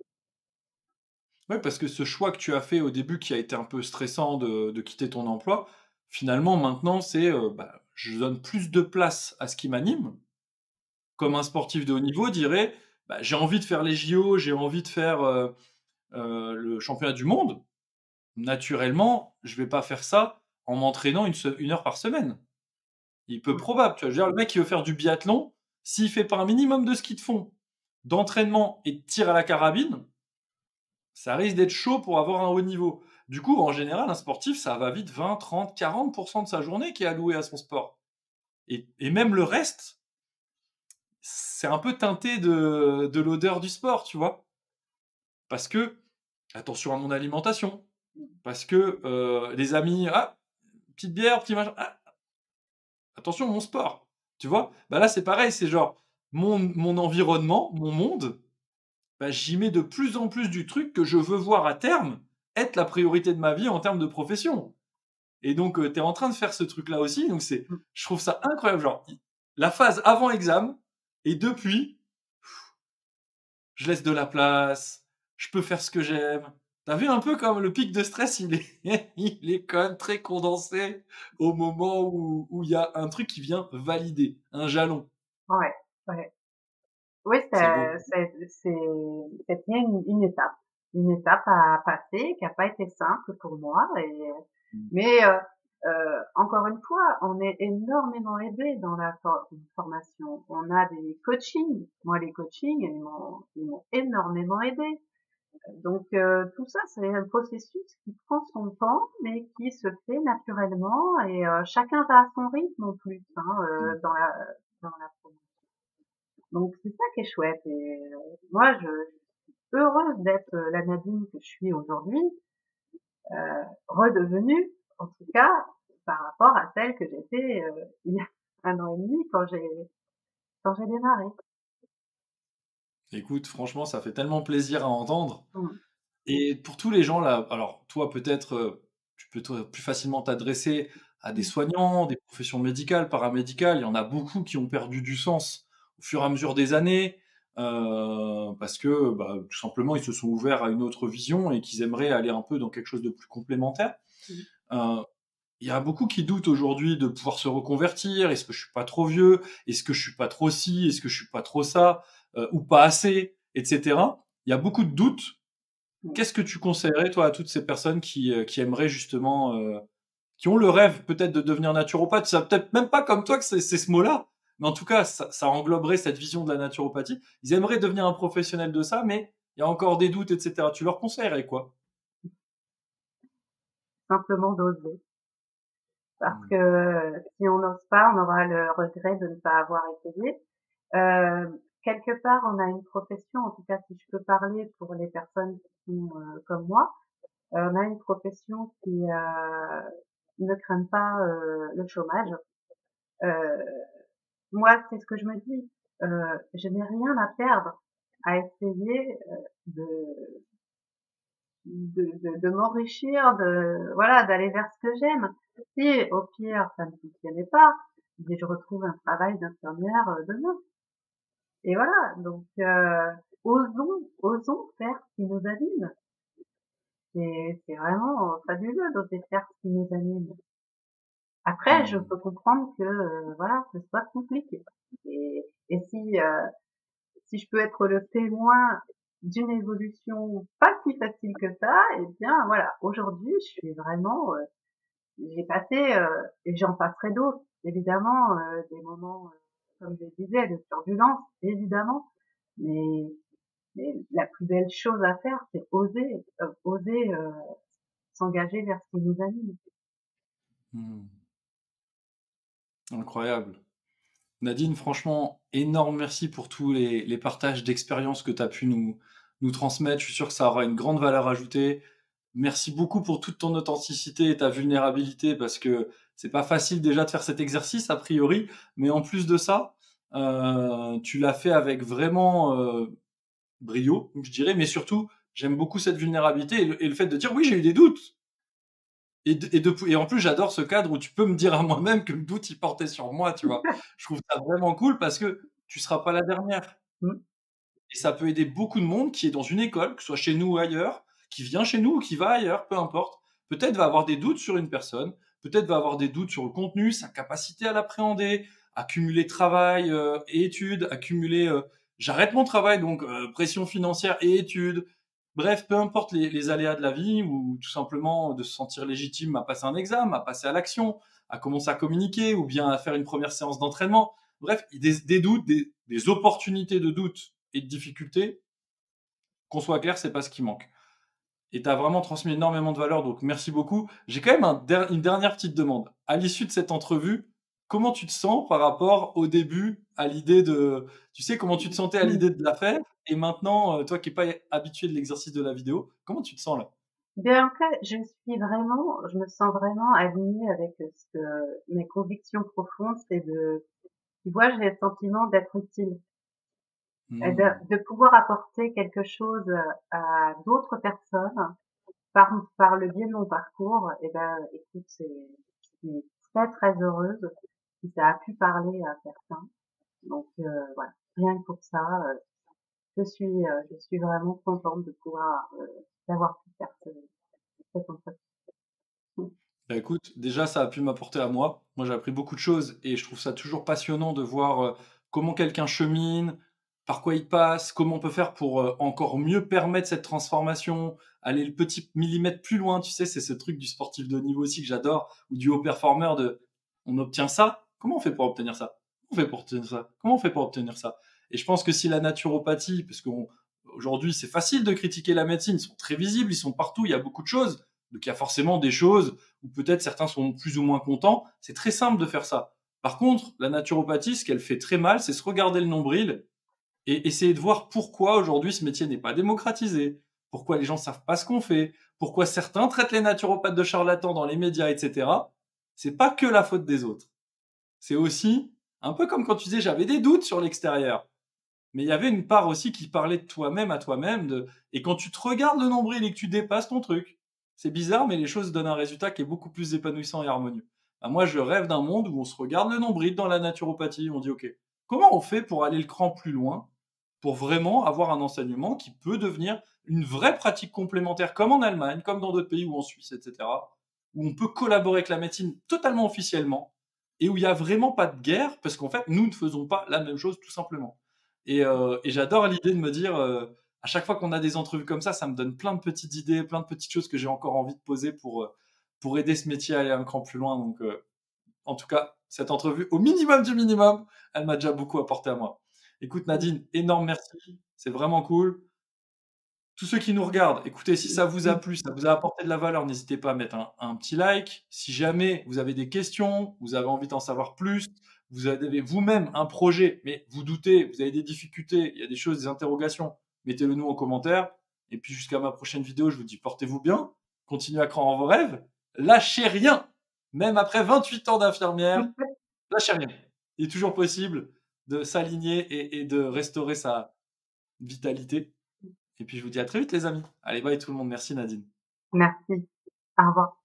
A: Ouais, parce que ce choix que tu as fait au début, qui a été un peu stressant de quitter ton emploi, finalement, maintenant, c'est bah, je donne plus de place à ce qui m'anime, comme un sportif de haut niveau dirait, bah, j'ai envie de faire les JO, j'ai envie de faire le championnat du monde. Naturellement, je vais pas faire ça en m'entraînant une heure par semaine. Il est peu
B: Ouais,
A: probable, tu vois. Je veux dire, le mec qui veut faire du biathlon, s'il fait pas un minimum de ski de fond, d'entraînement et de tir à la carabine, ça risque d'être chaud pour avoir un haut niveau. Du coup, en général, un sportif, ça va vite 20, 30, 40% de sa journée qui est alloué à son sport. Et même le reste, c'est un peu teinté de l'odeur du sport, tu vois. Parce que, attention à mon alimentation, parce que les amis, ah, petite bière, petit machin, ah, attention mon sport, tu vois. Bah là c'est pareil, c'est genre mon environnement, mon monde, bah, j'y mets de plus en plus du truc que je veux voir à terme être la priorité de ma vie en termes de profession. Et donc tu es en train de faire ce truc là aussi, donc c'est,
B: mmh,
A: je trouve ça incroyable, genre la phase avant examen et depuis je laisse de la place, je peux faire ce que j'aime. T'as vu un peu comme le pic de stress, il est, il est quand même très condensé au moment où il y a un truc qui vient valider, un jalon.
B: ouais, ouais. Oui,
A: C'est beau.
B: c'est bien une étape à passer qui a pas été simple pour moi mais encore une fois, on est énormément aidé dans la formation. On a des coachings. Moi, les coachings, ils m'ont énormément aidé. Donc tout ça, c'est un processus qui prend son temps, mais qui se fait naturellement et chacun va à son rythme en plus hein, dans la formation. Donc c'est ça qui est chouette. Et moi, je suis heureuse d'être la Nadine que je suis aujourd'hui, redevenue, en tout cas, par rapport à celle que j'étais il y a un an et demi quand j'ai démarré.
A: Écoute, franchement, ça fait tellement plaisir à entendre.
B: Mmh.
A: Et pour tous les gens là, alors toi peut-être, tu peux plus facilement t'adresser à des
B: Mmh.
A: soignants, des professions médicales, paramédicales. Il y en a beaucoup qui ont perdu du sens au fur et à mesure des années, parce que, bah, tout simplement, ils se sont ouverts à une autre vision et qu'ils aimeraient aller un peu dans quelque chose de plus complémentaire.
B: Mmh.
A: Heu, il y a beaucoup qui doutent aujourd'hui de pouvoir se reconvertir. Est-ce que je suis pas trop vieux? Est-ce que je suis pas trop ci? Est-ce que je suis pas trop ça? Ou pas assez? Et cetera. Il y a beaucoup de doutes.
B: Mmh.
A: Qu'est-ce que tu conseillerais, toi, à toutes ces personnes qui aimeraient justement, qui ont le rêve peut-être de devenir naturopathe? Ça peut-être même pas comme toi que c'est ce mot-là, mais en tout cas, ça engloberait cette vision de la naturopathie. Ils aimeraient devenir un professionnel de ça, mais il y a encore des doutes, et cetera. Tu leur conseillerais quoi?
B: Simplement d'oser. Parce
A: Mmh.
B: que si on n'ose pas, on aura le regret de ne pas avoir essayé. Quelque part, on a une profession, en tout cas si je peux parler pour les personnes qui sont comme moi, on a une profession ne craignent pas le chômage. Euh, Moi, c'est ce que je me dis. Je n'ai rien à perdre à essayer de, de m'enrichir, voilà, d'aller vers ce que j'aime. Si au pire ça ne fonctionnait pas, mais je retrouve un travail d'infirmière demain. Et voilà, donc osons faire ce qui nous anime. C'est vraiment fabuleux d'oser faire ce qui nous anime. Après, je
A: Hmm.
B: peux comprendre que voilà, ce soit compliqué. Et si je peux être le témoin d'une évolution pas si facile que ça, eh bien voilà, aujourd'hui, je suis vraiment, j'ai passé et j'en passerai d'autres, évidemment, des moments, comme je disais, de turbulence, évidemment, mais la plus belle chose à faire, c'est oser s'engager vers ce qui nous anime.
A: Hmm. Incroyable. Nadine, franchement, énorme merci pour tous les partages d'expériences que tu as pu nous transmettre. Je suis sûr que ça aura une grande valeur ajoutée. Merci beaucoup pour toute ton authenticité et ta vulnérabilité parce que c'est pas facile déjà de faire cet exercice a priori, mais en plus de ça, tu l'as fait avec vraiment brio, je dirais, mais surtout, j'aime beaucoup cette vulnérabilité et le fait de dire oui, j'ai eu des doutes. Et en plus, j'adore ce cadre où tu peux me dire à moi-même que le doute il portait sur moi, tu vois. Je trouve ça vraiment cool parce que tu seras pas la dernière.
B: Mm.
A: Et ça peut aider beaucoup de monde qui est dans une école, que ce soit chez nous ou ailleurs, qui vient chez nous ou qui va ailleurs, peu importe. Peut-être va avoir des doutes sur une personne, peut-être va avoir des doutes sur le contenu, sa capacité à l'appréhender, à cumuler travail et études, à cumuler j'arrête mon travail, donc pression financière et études. Bref, peu importe les aléas de la vie ou tout simplement de se sentir légitime à passer un examen, à passer à l'action, à commencer à communiquer ou bien à faire une première séance d'entraînement. Bref, des doutes, des opportunités de doute et de difficultés, qu'on soit clair, c'est pas ce qui manque. Et tu as vraiment transmis énormément de valeur, donc merci beaucoup. J'ai quand même une dernière petite demande. À l'issue de cette entrevue, comment tu te sens par rapport au début, à l'idée de... Tu sais, comment tu te sentais à
B: Mm.
A: l'idée de la faire, et maintenant, toi qui n'es pas habitué de l'exercice de la vidéo, comment tu te sens là?
B: Bien, en fait, je me sens vraiment alignée avec ce que mes convictions profondes, c'est tu vois, j'ai le sentiment d'être utile, et
A: Hmm.
B: de pouvoir apporter quelque chose à d'autres personnes par le biais de mon parcours. Et ben, écoute, je suis très très heureuse si ça a pu parler à certains. Donc voilà, rien que pour ça, je suis vraiment contente de pouvoir d'avoir pu faire cet entretien.
A: Bah, écoute, déjà, ça a pu m'apporter à moi. Moi, j'ai appris beaucoup de choses et je trouve ça toujours passionnant de voir comment quelqu'un chemine, par quoi il passe, comment on peut faire pour encore mieux permettre cette transformation, aller le petit millimètre plus loin. Tu sais, c'est ce truc du sportif de haut niveau aussi que j'adore, ou du haut performeur de on obtient ça, comment on fait pour obtenir ça? Comment on fait pour obtenir ça? Comment on fait pour obtenir ça? Et je pense que si la naturopathie, parce qu'aujourd'hui c'est facile de critiquer la médecine, ils sont très visibles, ils sont partout, il y a beaucoup de choses, donc il y a forcément des choses ou peut-être certains sont plus ou moins contents. C'est très simple de faire ça. Par contre, la naturopathie, ce qu'elle fait très mal, c'est se regarder le nombril et essayer de voir pourquoi aujourd'hui ce métier n'est pas démocratisé, pourquoi les gens savent pas ce qu'on fait, pourquoi certains traitent les naturopathes de charlatans dans les médias, etc. C'est pas que la faute des autres. C'est aussi un peu comme quand tu disais j'avais des doutes sur l'extérieur. Mais il y avait une part aussi qui parlait de toi-même à toi-même. Et quand tu te regardes le nombril et que tu dépasses ton truc, c'est bizarre, mais les choses donnent un résultat qui est beaucoup plus épanouissant et harmonieux. Bah, moi, je rêve d'un monde où on se regarde le nombril dans la naturopathie. On dit, OK, comment on fait pour aller le cran plus loin, pour vraiment avoir un enseignement qui peut devenir une vraie pratique complémentaire, comme en Allemagne, comme dans d'autres pays ou en Suisse, etc., où on peut collaborer avec la médecine totalement officiellement et où il n'y a vraiment pas de guerre, parce qu'en fait, nous ne faisons pas la même chose tout simplement. Et j'adore l'idée de me dire, à chaque fois qu'on a des entrevues comme ça me donne plein de petites idées, plein de petites choses que j'ai encore envie de poser pour aider ce métier à aller un cran plus loin. Donc, en tout cas, cette entrevue, au minimum du minimum, elle m'a déjà beaucoup apporté à moi. Écoute, Nadine, énorme merci. C'est vraiment cool. Tous ceux qui nous regardent, écoutez, si ça vous a plu, ça vous a apporté de la valeur, n'hésitez pas à mettre un petit like. Si jamais vous avez des questions, vous avez envie d'en savoir plus, vous avez vous-même un projet, mais vous doutez, vous avez des difficultés, il y a des choses, des interrogations, mettez-le nous en commentaire. Et puis jusqu'à ma prochaine vidéo, je vous dis portez-vous bien, continuez à croire en vos rêves, lâchez rien. même après 28 ans d'infirmière, lâchez rien. Il est toujours possible de s'aligner et de restaurer sa vitalité. Et puis je vous dis à très vite les amis. Allez, bye tout le monde. Merci Nadine.
B: Merci. Au revoir.